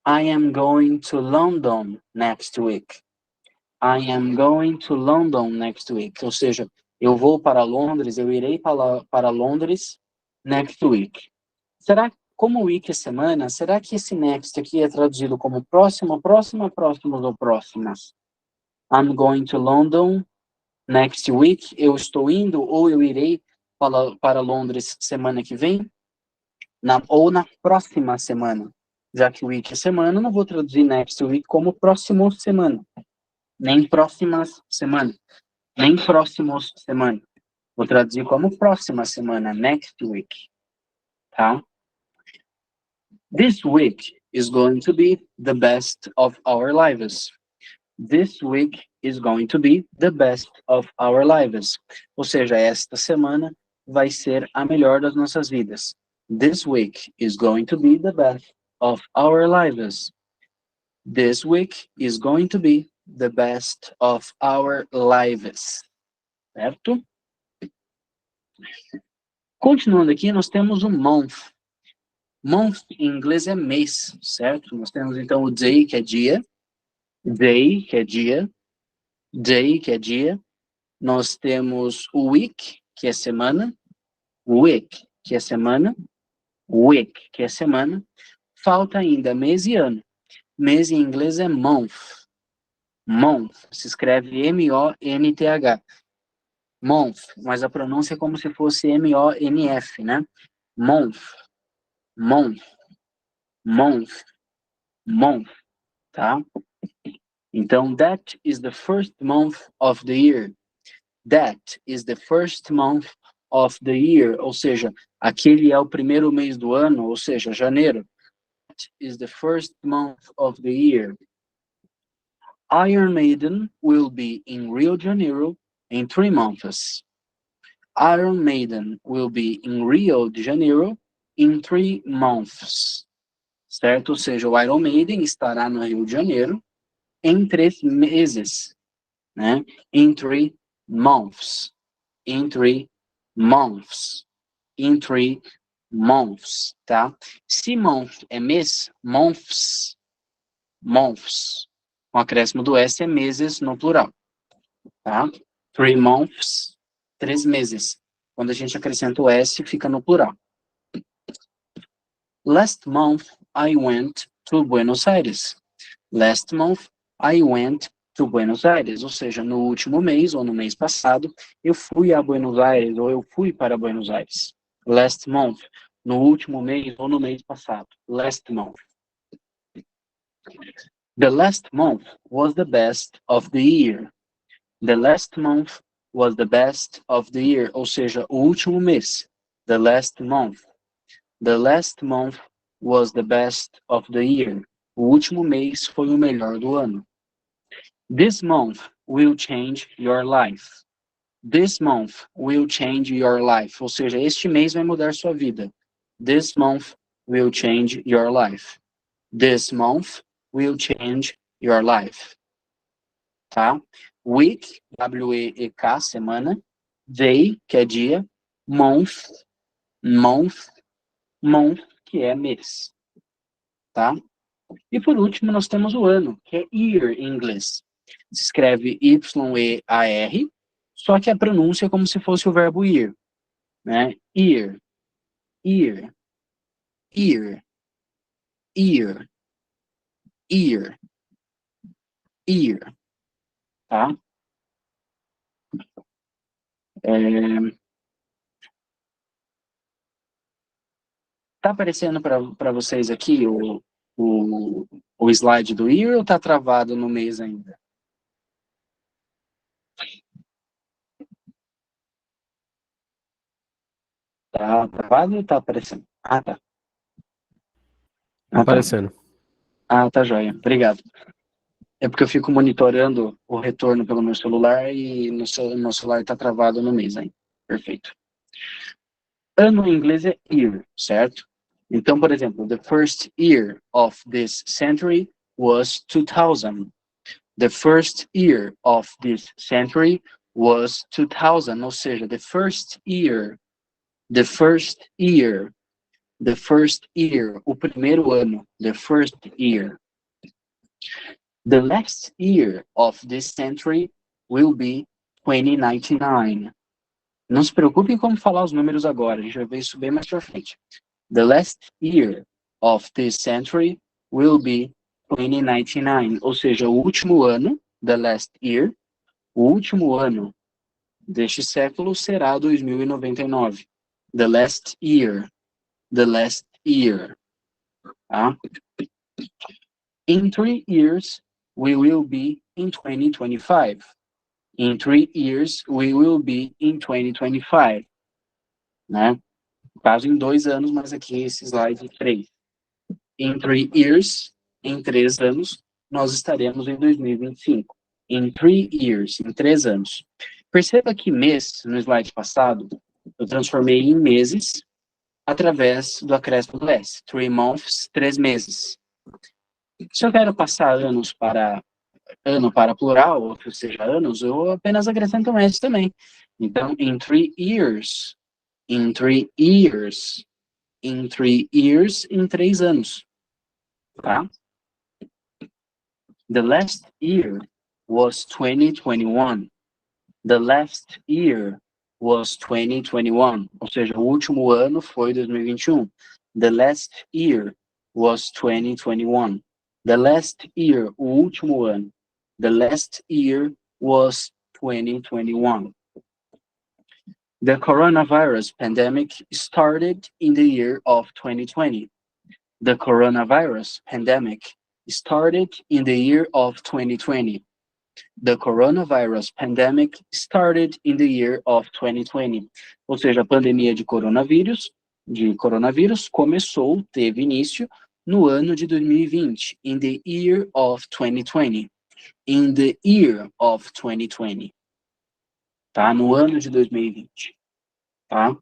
I am going to London next week. I am going to London next week. Ou seja, eu vou para Londres, eu irei para Londres next week. Será, como week é semana, será que esse next aqui é traduzido como próximo, próxima, próximos ou próximas? I'm going to London next week. Eu estou indo ou eu irei para Londres semana que vem? Ou na próxima semana. Já que week é semana, não vou traduzir next week como próximo semana. Nem próximas semana. Nem próximos semana. Vou traduzir como próxima semana, next week. Tá? This week is going to be the best of our lives. This week is going to be the best of our lives. Ou seja, esta semana vai ser a melhor das nossas vidas. This week is going to be the best of our lives. This week is going to be the best of our lives. Certo? Continuando aqui, nós temos o month. Month em inglês é mês, certo? Nós temos então o day, que é dia. Day, que é dia. Day, que é dia. Nós temos o week, que é semana. Week, que é semana. Week, que é semana. Falta ainda mês e ano. Mês em inglês é month. Month, se escreve M-O-N-T-H. Month, mas a pronúncia é como se fosse M-O-N-F, né? Month, month, month, month, tá? Então, that is the first month of the year. That is the first month of the year. Ou seja, aquele é o primeiro mês do ano, ou seja, janeiro. That is the first month of the year. Iron Maiden will be in Rio de Janeiro in 3 months. Iron Maiden will be in Rio de Janeiro in 3 months. Certo? Ou seja, o Iron Maiden estará no Rio de Janeiro em 3 meses. Né? In 3 months. In 3 months. In 3 months. Tá? Se month é mês, months. Months. Com acréscimo do S é meses no plural. Tá? 3 months, 3 meses. Quando a gente acrescenta o S, fica no plural. Last month, I went to Buenos Aires. Last month, I went to Buenos Aires. Ou seja, no último mês, ou no mês passado, eu fui a Buenos Aires, ou eu fui para Buenos Aires. Last month, no último mês, ou no mês passado. Last month. The last month was the best of the year. The last month was the best of the year. Ou seja, o último mês. The last month. The last month was the best of the year. O último mês foi o melhor do ano. This month will change your life. This month will change your life. Ou seja, este mês vai mudar sua vida. This month will change your life. This month will change your life. Tá? Week, W-E-E-K, semana. Day, que é dia. Month, month, month, que é mês. Tá? E por último, nós temos o ano, que é year em inglês. Se escreve Y-E-A-R, só que a pronúncia é como se fosse o verbo year. Né? Year, year, year, year, year, year. Tá? Tá aparecendo para vocês aqui o slide do year ou tá travado no mês ainda? Tá travado ou tá aparecendo? Ah, tá. Aparecendo. Ah, tá joia. Obrigado. É porque eu fico monitorando o retorno pelo meu celular e no meu celular tá travado no mês ainda. Perfeito. Ano em inglês é year, certo? Então, por exemplo, the first year of this century was 2000. The first year of this century was 2000, ou seja, the first year, o primeiro ano, the first year. The last year of this century will be 2099. Não se preocupem como falar os números agora, a gente vai ver isso bem mais pra frente. The last year of this century will be 2099, ou seja, o último ano, the last year, o último ano deste século será 2099. The last year. Tá? In 3 years, we will be in 2025. In 3 years, we will be in 2025. Né? No caso, em 2 anos, mas aqui esse slide é 3. In 3 years, em 3 anos, nós estaremos em 2025. In 3 years, em 3 anos. Perceba que mês, no slide passado, eu transformei em meses através do acréscimo do S. 3 months, 3 meses. Se eu quero passar anos para ano para plural, ou que seja anos, eu apenas acrescento um S também. Então, in 3 years, em 3 anos. Tá? The last year was 2021. The last year was 2021. Ou seja, o último ano foi 2021. The last year was 2021. The last year, o último ano. The last year was 2021. The coronavirus pandemic started in the year of 2020. The coronavirus pandemic started in the year of 2020. The coronavirus pandemic started in the year of 2020. Ou seja, a pandemia de coronavírus começou, teve início no ano de 2020, in the year of 2020. In the year of 2020. Tá? No ano de 2020. Tá?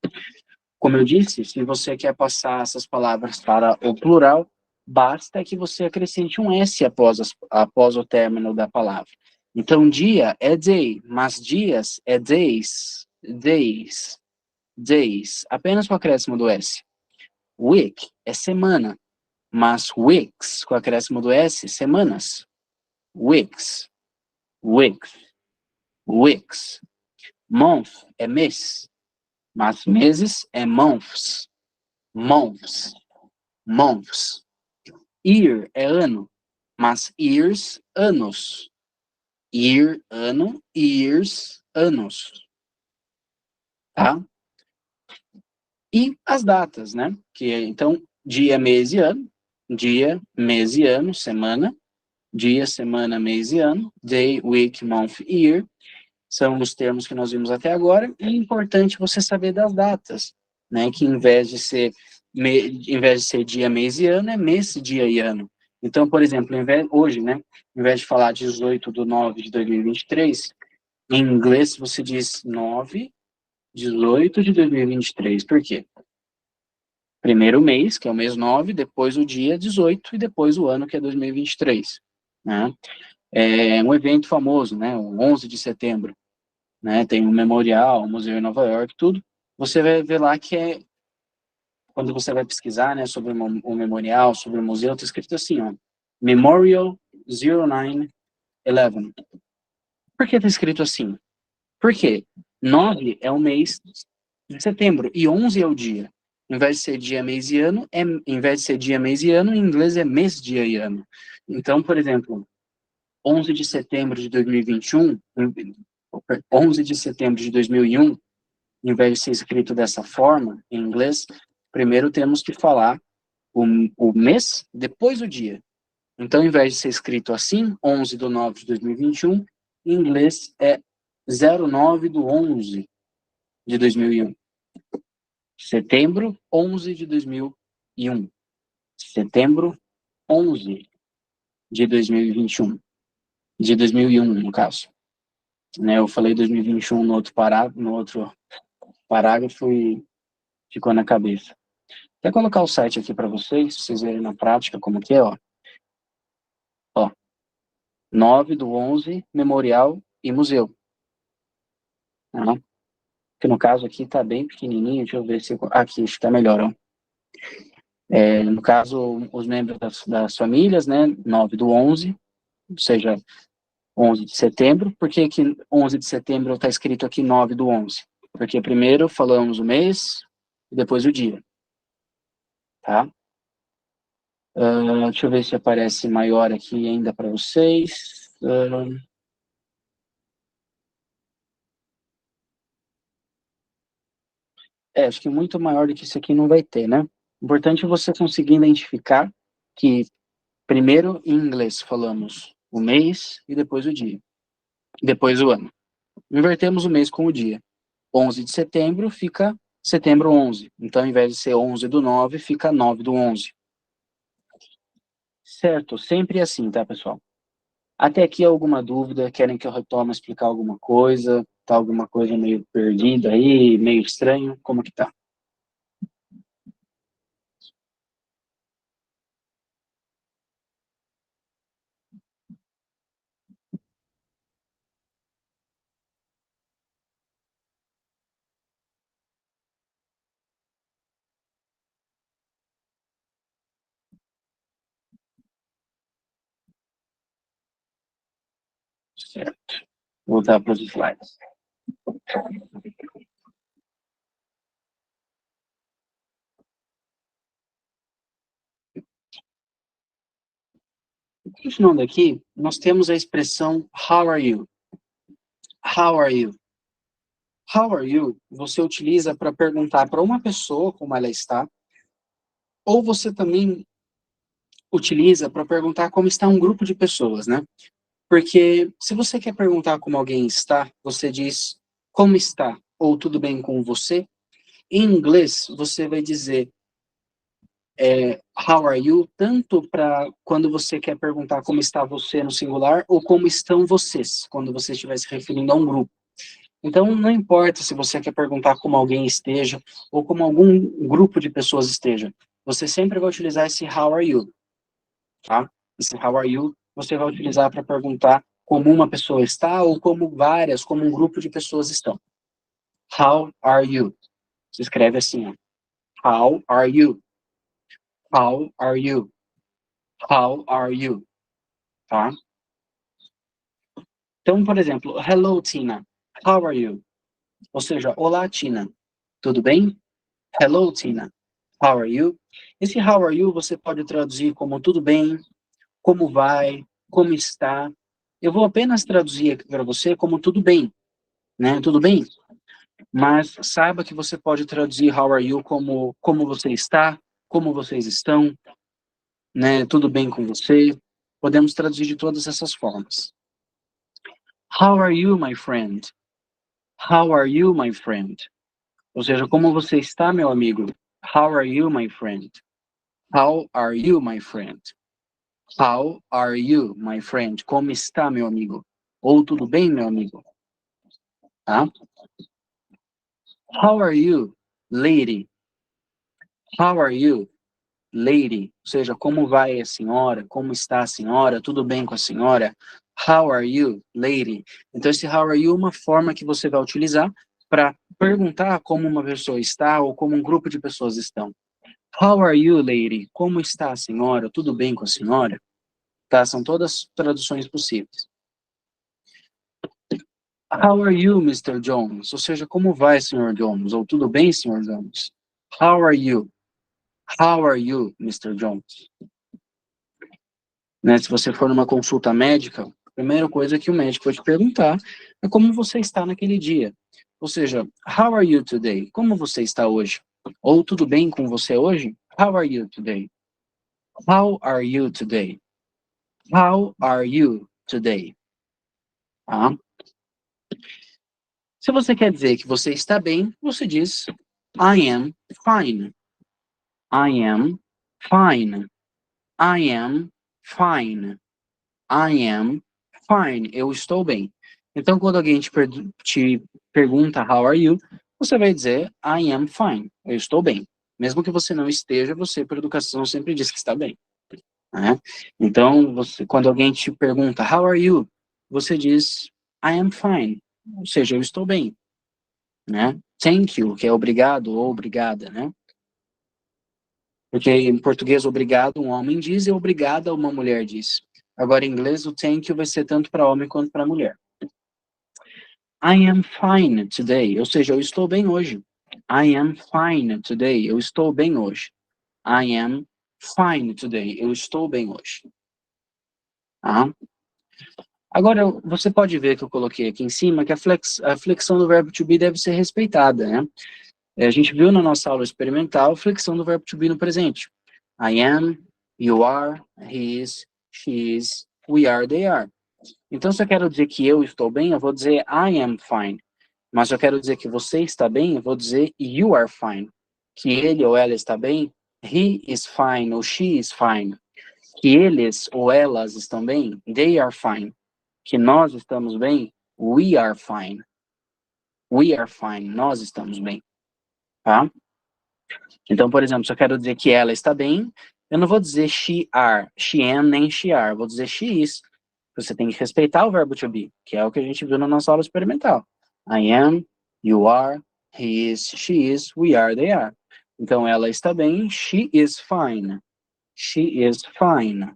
Como eu disse, se você quer passar essas palavras para o plural, basta que você acrescente um S após o término da palavra. Então, dia é day, mas dias é days, days, days, apenas com o acréscimo do S. Week é semana, mas weeks, com o acréscimo do S, semanas. Weeks, weeks, weeks. Month é mês, mas meses é months, months, months. Year é ano, mas years, anos. Year, ano, years, anos. Tá? E as datas, né? Que então, dia, mês e ano. Dia, mês e ano, semana. Dia, semana, mês e ano. Day, week, month, year. São os termos que nós vimos até agora. E é importante você saber das datas, né? Que em vez de ser dia, mês e ano, é mês, dia e ano. Então, por exemplo, hoje, né? Em vez de falar 18/9/2023, em inglês você diz 9/18/2023. Por quê? Primeiro o mês, que é o mês 9, depois o dia 18 e depois o ano, que é 2023. Né? É um evento famoso, né? O 11 de setembro. Né? Tem um memorial, um museu em Nova York, tudo. Você vai ver lá que quando você vai pesquisar, né, sobre o memorial, sobre o museu, está escrito assim, ó, Memorial 09/11. Por que está escrito assim? Porque 9 é o mês de setembro e 11 é o dia. Em vez de ser dia, mês e ano, em inglês é mês, dia e ano. Então, por exemplo, 11 de setembro de 2021, 11 de setembro de 2001, em vez de ser escrito dessa forma, em inglês, primeiro temos que falar o mês depois do dia. Então, em vez de ser escrito assim, 11/9/2021, em inglês é 09/11/2001. Setembro 11/2001. Setembro 11/2021. De 2001, no caso. Né, eu falei 2021 no outro parágrafo e ficou na cabeça. Quer colocar o site aqui para vocês verem na prática como que é, ó. 9/11, Memorial e Museu. Tá? Que no caso aqui está bem pequenininho, deixa eu ver se... Aqui, acho que está melhor, ó. No caso, os membros das famílias, né, 9/11, ou seja, 11 de setembro. Por que que 11 de setembro está escrito aqui 9/11? Porque primeiro falamos o mês e depois o dia. Tá? Deixa eu ver se aparece maior aqui ainda para vocês. Acho que muito maior do que isso aqui não vai ter, né? Importante é você conseguir identificar que primeiro em inglês falamos o mês e depois o dia. Depois o ano. Invertemos o mês com o dia. 11 de setembro fica setembro 11. Então, ao invés de ser 11/9, fica 9/11. Certo? Sempre assim, tá, pessoal? Até aqui alguma dúvida? Querem que eu retome a explicar alguma coisa? Tá alguma coisa meio perdida aí, meio estranho? Como que tá? Certo. Vou voltar para os slides. Continuando aqui, nós temos a expressão how are you? How are you? How are you? Você utiliza para perguntar para uma pessoa como ela está, ou você também utiliza para perguntar como está um grupo de pessoas, né? Porque se você quer perguntar como alguém está, você diz como está, ou tudo bem com você. Em inglês, você vai dizer how are you, tanto para quando você quer perguntar como está você no singular, ou como estão vocês, quando você estiver se referindo a um grupo. Então, não importa se você quer perguntar como alguém esteja, ou como algum grupo de pessoas esteja, você sempre vai utilizar esse how are you, tá? Esse how are you, você vai utilizar para perguntar como uma pessoa está, ou como várias, como um grupo de pessoas estão. How are you? Se escreve assim, ó. How are you? How are you? How are you? Tá? Então, por exemplo, hello, Tina. How are you? Ou seja, olá, Tina. Tudo bem? Hello, Tina. How are you? Esse how are you você pode traduzir como tudo bem, como vai, como está. Eu vou apenas traduzir aqui para você como tudo bem, né? Tudo bem? Mas saiba que você pode traduzir how are you como você está, como vocês estão, né? Tudo bem com você? Podemos traduzir de todas essas formas. How are you, my friend? How are you, my friend? Ou seja, como você está, meu amigo? How are you, my friend? How are you, my friend? How are you, my friend? Como está, meu amigo? Ou tudo bem, meu amigo? Tá? How are you, lady? How are you, lady? Ou seja, como vai a senhora? Como está a senhora? Tudo bem com a senhora? How are you, lady? Então, esse how are you é uma forma que você vai utilizar para perguntar como uma pessoa está ou como um grupo de pessoas estão. How are you, lady? Como está a senhora? Tudo bem com a senhora? Tá? São todas traduções possíveis. How are you, Mr. Jones? Ou seja, como vai, Sr. Jones? Ou tudo bem, Sr. Jones? How are you? How are you, Mr. Jones? Né? Se você for numa consulta médica, a primeira coisa que o médico vai te perguntar é como você está naquele dia. Ou seja, how are you today? Como você está hoje? Ou tudo bem com você hoje? How are you today? How are you today? How are you today? Tá? Se você quer dizer que você está bem, você diz I am fine. I am fine. I am fine. I am fine. Eu estou bem. Então, quando alguém te pergunta how are you, você vai dizer I am fine. Eu estou bem. Mesmo que você não esteja, você, por educação, sempre diz que está bem. Né? Então, quando alguém te pergunta how are you, você diz I am fine. Ou seja, eu estou bem. Né? Thank you, que é obrigado ou obrigada, né? Porque em português, obrigado, um homem diz, e obrigada, uma mulher diz. Agora, em inglês, o thank you vai ser tanto para homem quanto para mulher. I am fine today, ou seja, eu estou bem hoje. I am fine today, eu estou bem hoje. I am fine today, eu estou bem hoje. Tá? Agora, você pode ver que eu coloquei aqui em cima que a flexão do verbo to be deve ser respeitada, né? A gente viu na nossa aula experimental a flexão do verbo to be no presente. I am, you are, he is, she is, we are, they are. Então, se eu quero dizer que eu estou bem, eu vou dizer I am fine. Mas se eu quero dizer que você está bem, eu vou dizer you are fine. Que ele ou ela está bem, he is fine ou she is fine. Que eles ou elas estão bem, they are fine. Que nós estamos bem, we are fine. We are fine, nós estamos bem. Tá? Então, por exemplo, se eu quero dizer que ela está bem, eu não vou dizer she are, she am, nem she are. Eu vou dizer she is. Você tem que respeitar o verbo to be, que é o que a gente viu na nossa aula experimental. I am, you are, he is, she is, we are, they are. Então, ela está bem, she is fine. She is fine.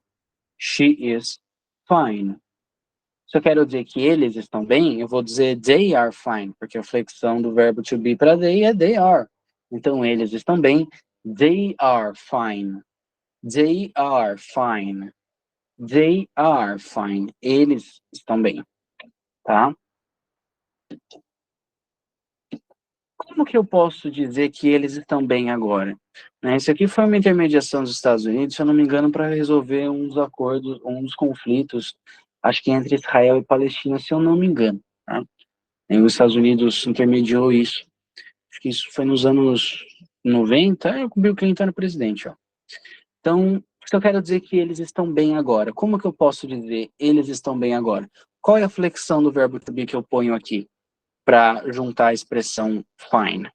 She is fine. Se eu quero dizer que eles estão bem, eu vou dizer they are fine, porque a flexão do verbo to be para they é they are. Então, eles estão bem, they are fine. They are fine. They are fine. Eles estão bem, tá? Como que eu posso dizer que eles estão bem agora? Né, isso aqui foi uma intermediação dos Estados Unidos, se eu não me engano, para resolver um dos acordos, um dos conflitos, acho que entre Israel e Palestina, se eu não me engano. Tá? E os Estados Unidos intermediou isso. Acho que isso foi nos anos 90, o Bill Clinton era presidente. Ó. Então, se eu quero dizer que eles estão bem agora, como que eu posso dizer eles estão bem agora? Qual é a flexão do verbo to be que eu ponho aqui para juntar a expressão fine?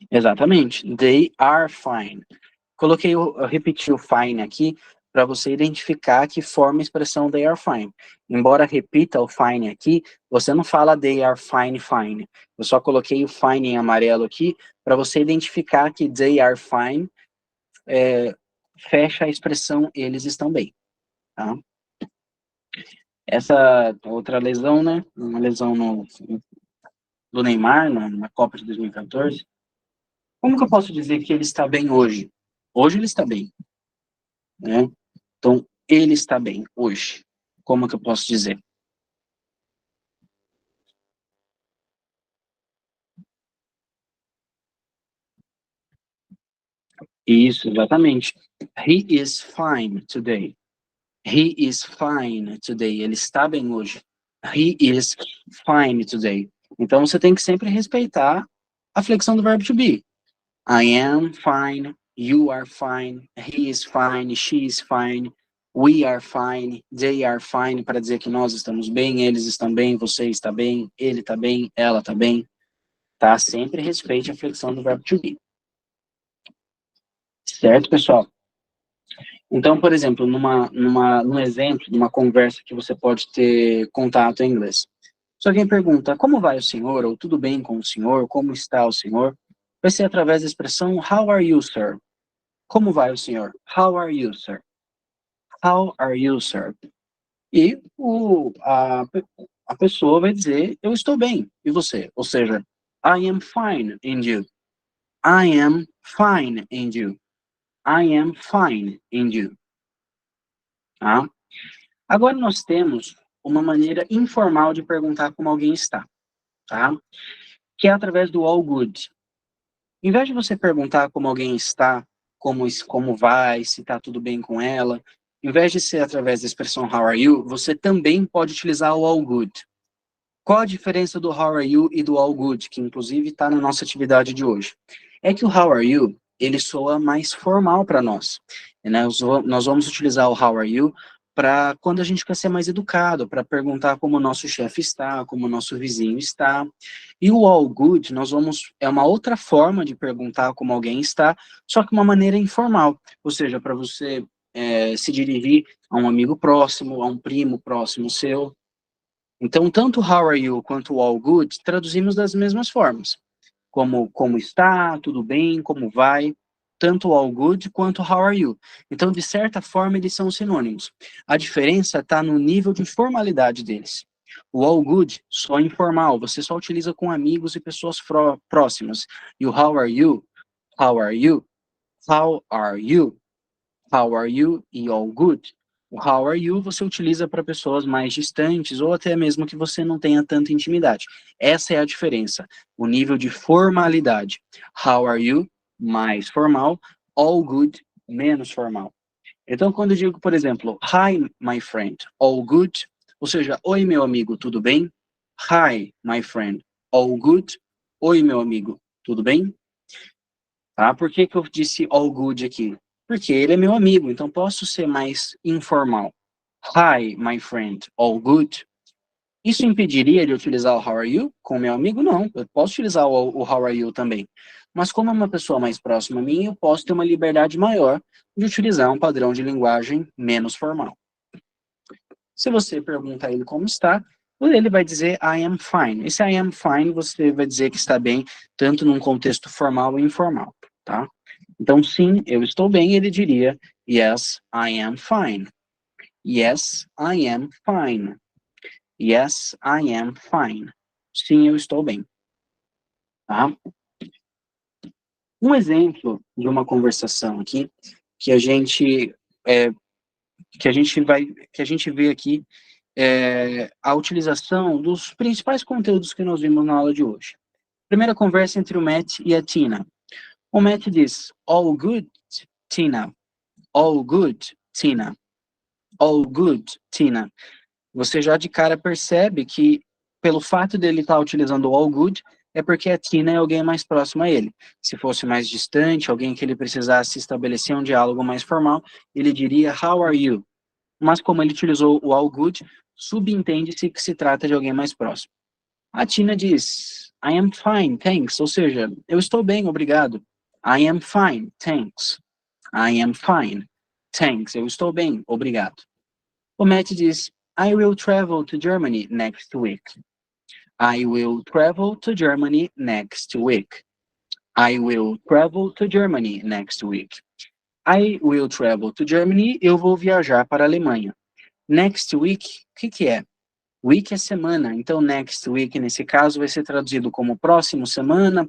Exatamente. They are fine. Eu repeti o fine aqui para você identificar que forma a expressão they are fine. Embora repita o fine aqui, você não fala they are fine, fine. Eu só coloquei o fine em amarelo aqui para você identificar que they are fine fecha a expressão eles estão bem. Tá? Essa outra lesão, né? Uma lesão do Neymar na Copa de 2014. Como que eu posso dizer que ele está bem hoje? Hoje ele está bem, né? Então, ele está bem hoje. Como que eu posso dizer? Isso, exatamente. He is fine today. He is fine today. Ele está bem hoje. He is fine today. Então, você tem que sempre respeitar a flexão do verbo to be. I am fine. You are fine. He is fine. She is fine. We are fine. They are fine. Para dizer que nós estamos bem, eles estão bem, você está bem, ele está bem, ela está bem. Tá? Sempre respeite a flexão do verbo to be. Certo, pessoal? Então, por exemplo, num exemplo, numa conversa que você pode ter contato em inglês. Se alguém pergunta, como vai o senhor? Ou tudo bem com o senhor? Como está o senhor? Vai ser através da expressão how are you, sir? Como vai o senhor? How are you, sir? How are you, sir? E a pessoa vai dizer, eu estou bem. E você? Ou seja, I am fine, and you? I am fine, and you? I am fine, and you? tá? Agora nós temos uma maneira informal de perguntar como alguém está, tá? Que é através do all good. Em vez de você perguntar como alguém está, como vai, se está tudo bem com ela, em vez de ser através da expressão how are you, você também pode utilizar o all good. Qual a diferença do how are you e do all good, que inclusive está na nossa atividade de hoje? É que o how are you, ele soa mais formal para nós. Né? Nós vamos utilizar o how are you para quando a gente quer ser mais educado, para perguntar como o nosso chefe está, como o nosso vizinho está. E o all good, é uma outra forma de perguntar como alguém está, só que uma maneira informal. Ou seja, para você se dirigir a um amigo próximo, a um primo próximo seu. Então, tanto how are you quanto all good traduzimos das mesmas formas. Como está, tudo bem, como vai, tanto all good quanto how are you. Então, de certa forma, eles são sinônimos. A diferença está no nível de formalidade deles. O all good só é informal, você só utiliza com amigos e pessoas próximas. E o how are you, how are you, how are you, how are you e all good. O how are you você utiliza para pessoas mais distantes ou até mesmo que você não tenha tanta intimidade. Essa é a diferença, o nível de formalidade. How are you, mais formal, all good, menos formal. Então, quando eu digo, por exemplo, hi, my friend, all good, ou seja, oi, meu amigo, tudo bem? Hi, my friend, all good, oi, meu amigo, tudo bem? Tá? Por que que eu disse all good aqui? Porque ele é meu amigo, então posso ser mais informal. Hi, my friend, all good? Isso impediria de utilizar o how are you com meu amigo? Não, eu posso utilizar o how are you também. Mas como é uma pessoa mais próxima a mim, eu posso ter uma liberdade maior de utilizar um padrão de linguagem menos formal. Se você pergunta a ele como está, ele vai dizer I am fine. Esse I am fine você vai dizer que está bem, tanto num contexto formal e informal, tá? Então, sim, eu estou bem, ele diria yes, I am fine. Yes, I am fine. Yes, I am fine. Sim, eu estou bem. Tá? Um exemplo de uma conversação aqui que a gente vê aqui a utilização dos principais conteúdos que nós vimos na aula de hoje. Primeira conversa entre o Matt e a Tina. O Matt diz, all good, Tina. All good, Tina. All good, Tina. Você já de cara percebe que, pelo fato dele estar utilizando o all good, é porque a Tina é alguém mais próximo a ele. Se fosse mais distante, alguém que ele precisasse estabelecer um diálogo mais formal, ele diria, how are you? Mas como ele utilizou o all good, subentende-se que se trata de alguém mais próximo. A Tina diz, I am fine, thanks. Ou seja, eu estou bem, obrigado. I am fine, thanks. I am fine, thanks. Eu estou bem, obrigado. O Matt diz, I will travel to Germany next week. I will travel to Germany next week. I will travel to Germany next week. I will travel to Germany, eu vou viajar para a Alemanha. Next week, o que é? Week é semana, então next week, nesse caso, vai ser traduzido como próxima semana.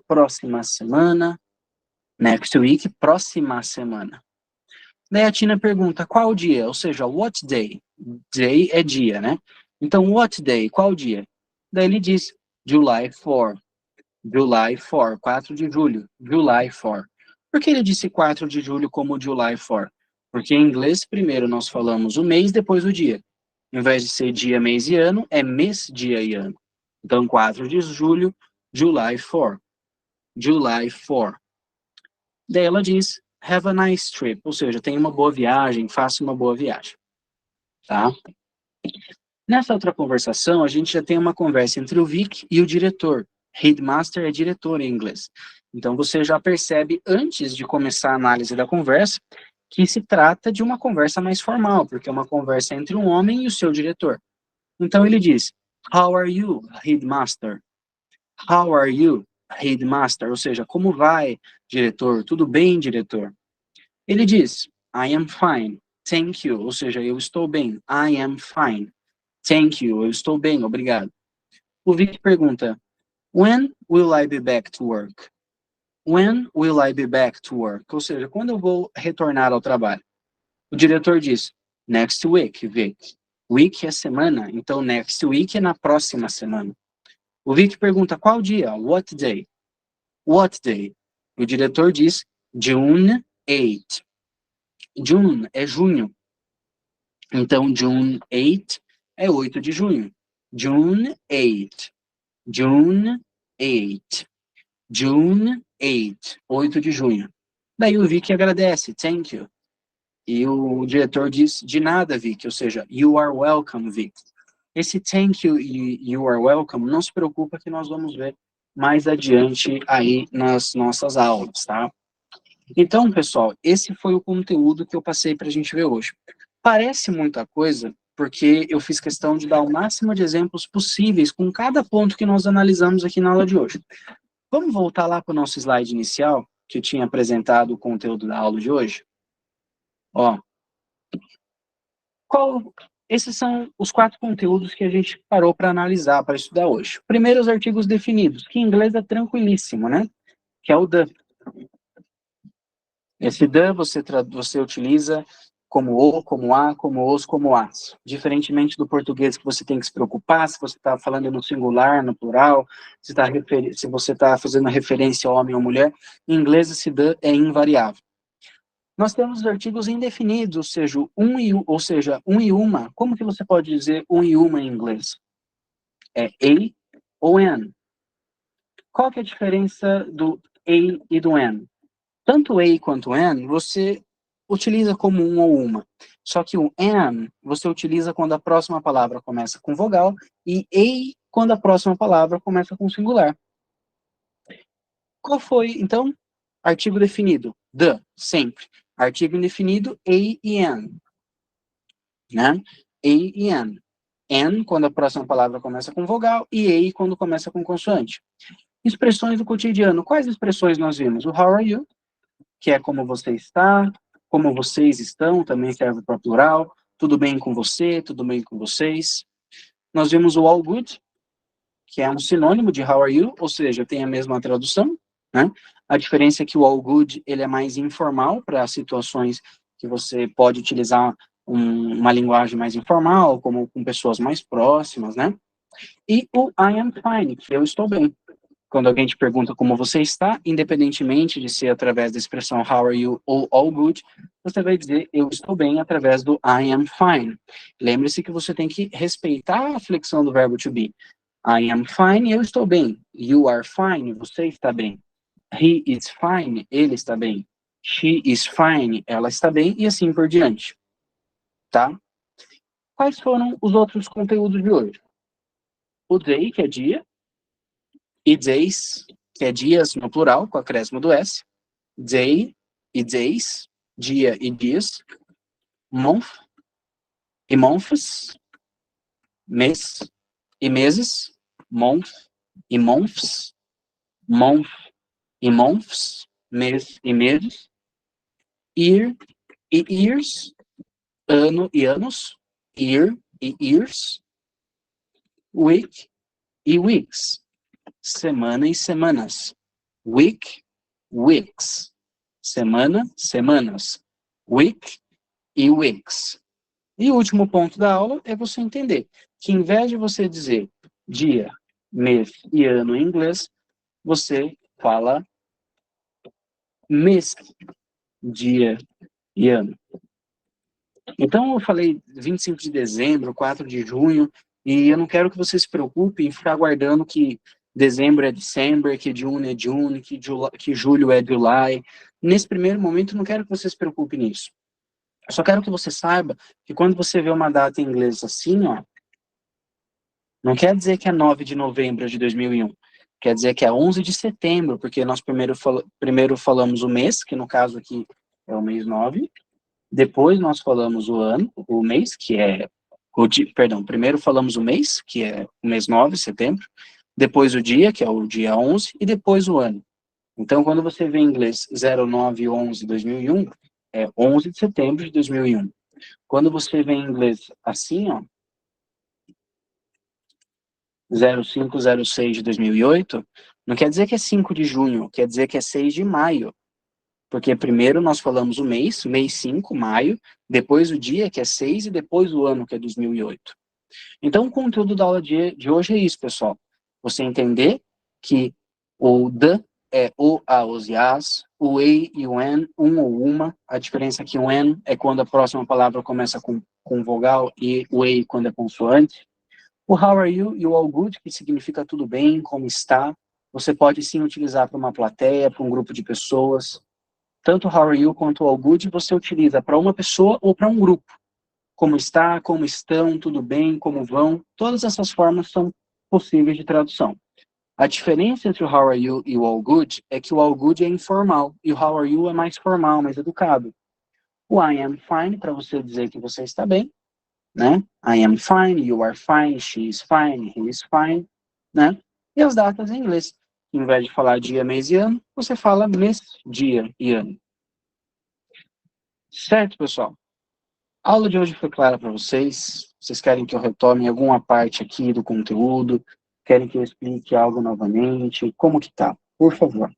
Next week, próxima semana. Daí a Tina pergunta, qual dia? Ou seja, what day? Day é dia, né? Então, what day? Qual dia? Daí ele diz, July 4. July 4, 4 de julho. July 4. Por que ele disse 4 de julho como July 4? Porque em inglês, primeiro nós falamos o mês, depois o dia. Em vez de ser dia, mês e ano, é mês, dia e ano. Então, 4 de julho, July 4. July 4. Daí ela diz, have a nice trip. Ou seja, tenha uma boa viagem, faça uma boa viagem. Tá? Nessa outra conversação, a gente já tem uma conversa entre o Vic e o diretor. Headmaster é diretor em inglês. Então, você já percebe, antes de começar a análise da conversa, que se trata de uma conversa mais formal, porque é uma conversa entre um homem e o seu diretor. Então, ele diz, how are you, Headmaster? How are you, Headmaster? Ou seja, como vai, diretor? Tudo bem, diretor? Ele diz, I am fine, thank you. Ou seja, eu estou bem. I am fine. Thank you, eu estou bem, obrigado. O Vic pergunta, when will I be back to work? When will I be back to work? Ou seja, quando eu vou retornar ao trabalho? O diretor diz, Next week, Vic. Week é semana, então next week é na próxima semana. O Vic pergunta qual dia? What day? What day? O diretor diz June 8. June é junho. Então, June 8 é 8 de junho. June 8. June 8. June 8. 8 de junho. Daí o Vic agradece. Thank you. E o diretor diz, de nada, Vic. Ou seja, you are welcome, Vic. Esse thank you e you are welcome, não se preocupa que nós vamos ver mais adiante aí nas nossas aulas, tá? Então, pessoal, esse foi o conteúdo que eu passei para a gente ver hoje. Parece muita coisa, porque eu fiz questão de dar o máximo de exemplos possíveis com cada ponto que nós analisamos aqui na aula de hoje. Vamos voltar lá para o nosso slide inicial, que eu tinha apresentado o conteúdo da aula de hoje? Ó, esses são os 4 conteúdos que a gente parou para analisar, para estudar hoje. Primeiro, os artigos definidos, que em inglês é tranquilíssimo, né? Que é o the. Esse the você utiliza como o, como a, como os, como as. Diferentemente do português, que você tem que se preocupar se você está falando no singular, no plural, se você está fazendo referência a homem ou mulher. Em inglês, esse the é invariável. Nós temos os artigos indefinidos, ou seja, um e uma. Como que você pode dizer um e uma em inglês? É a ou an. Qual que é a diferença do a e do an? Tanto a quanto an, você utiliza como um ou uma. Só que o an, você utiliza quando a próxima palavra começa com vogal, e a quando a próxima palavra começa com singular. Qual foi, então? Artigo definido. The, sempre. Artigo indefinido, a e an. Né? A e an. An, quando a próxima palavra começa com vogal, e a, quando começa com consoante. Expressões do cotidiano. Quais expressões nós vimos? O how are you, que é como você está, como vocês estão, também serve para plural. Tudo bem com você, tudo bem com vocês. Nós vimos o all good, que é um sinônimo de how are you, ou seja, tem a mesma tradução, né? A diferença é que o all good, ele é mais informal para situações que você pode utilizar uma linguagem mais informal, como com pessoas mais próximas, né? E o I am fine, que eu estou bem. Quando alguém te pergunta como você está, independentemente de ser através da expressão how are you ou all good, você vai dizer eu estou bem através do I am fine. Lembre-se que você tem que respeitar a flexão do verbo to be. I am fine, eu estou bem. You are fine, você está bem. He is fine, ele está bem. She is fine, ela está bem, e assim por diante. Tá? Quais foram os outros conteúdos de hoje? O day, que é dia, e days, que é dias no plural, com acréscimo do S. Day e days, dia e dias. Month e months, mês e meses. Month e months, month e months, mês e meses. Year e years, ano e anos. Year e years. Week e weeks, semana e semanas. Week, weeks, semana, semanas. Week e weeks. E o último ponto da aula é você entender que, em vez de você dizer dia, mês e ano em inglês, você fala mês, dia e ano. Então, eu falei 25 de dezembro, 4 de junho, e eu não quero que você se preocupe em ficar aguardando que dezembro é December, que June é June, que julho é July. Nesse primeiro momento, eu não quero que você se preocupe nisso. Eu só quero que você saiba que quando você vê uma data em inglês assim, ó, não quer dizer que é 9 de novembro de 2001. Quer dizer que é 11 de setembro, porque nós primeiro falamos o mês, que no caso aqui é o mês 9. Depois nós falamos o ano, o mês, que é... primeiro falamos o mês, que é o mês 9, setembro. Depois o dia, que é o dia 11. E depois o ano. Então, quando você vê em inglês 09/11/2001, é 11 de setembro de 2001. Quando você vê em inglês assim, ó, 05/06 de 2008, não quer dizer que é 5 de junho, quer dizer que é 6 de maio. Porque primeiro nós falamos o mês 5, maio, depois o dia, que é 6, e depois o ano, que é 2008. Então, o conteúdo da aula de hoje é isso, pessoal. Você entender que o the é o, a, os e as, o e e o en, um ou uma. A diferença é que o en é quando a próxima palavra começa com vogal e o e quando é consoante. O how are you e o all good, que significa tudo bem, como está. Você pode sim utilizar para uma plateia, para um grupo de pessoas. Tanto how are you quanto o all good você utiliza para uma pessoa ou para um grupo. Como está, como estão, tudo bem, como vão. Todas essas formas são possíveis de tradução. A diferença entre o how are you e o all good é que o all good é informal e o how are you é mais formal, mais educado. O I am fine, para você dizer que você está bem, né? I am fine, you are fine, she is fine, he is fine, né? E as datas em inglês. Em vez de falar dia, mês e ano, você fala mês, dia e ano. Certo, pessoal? A aula de hoje foi clara para vocês? Vocês querem que eu retome alguma parte aqui do conteúdo? Querem que eu explique algo novamente? Como que tá? Por favor.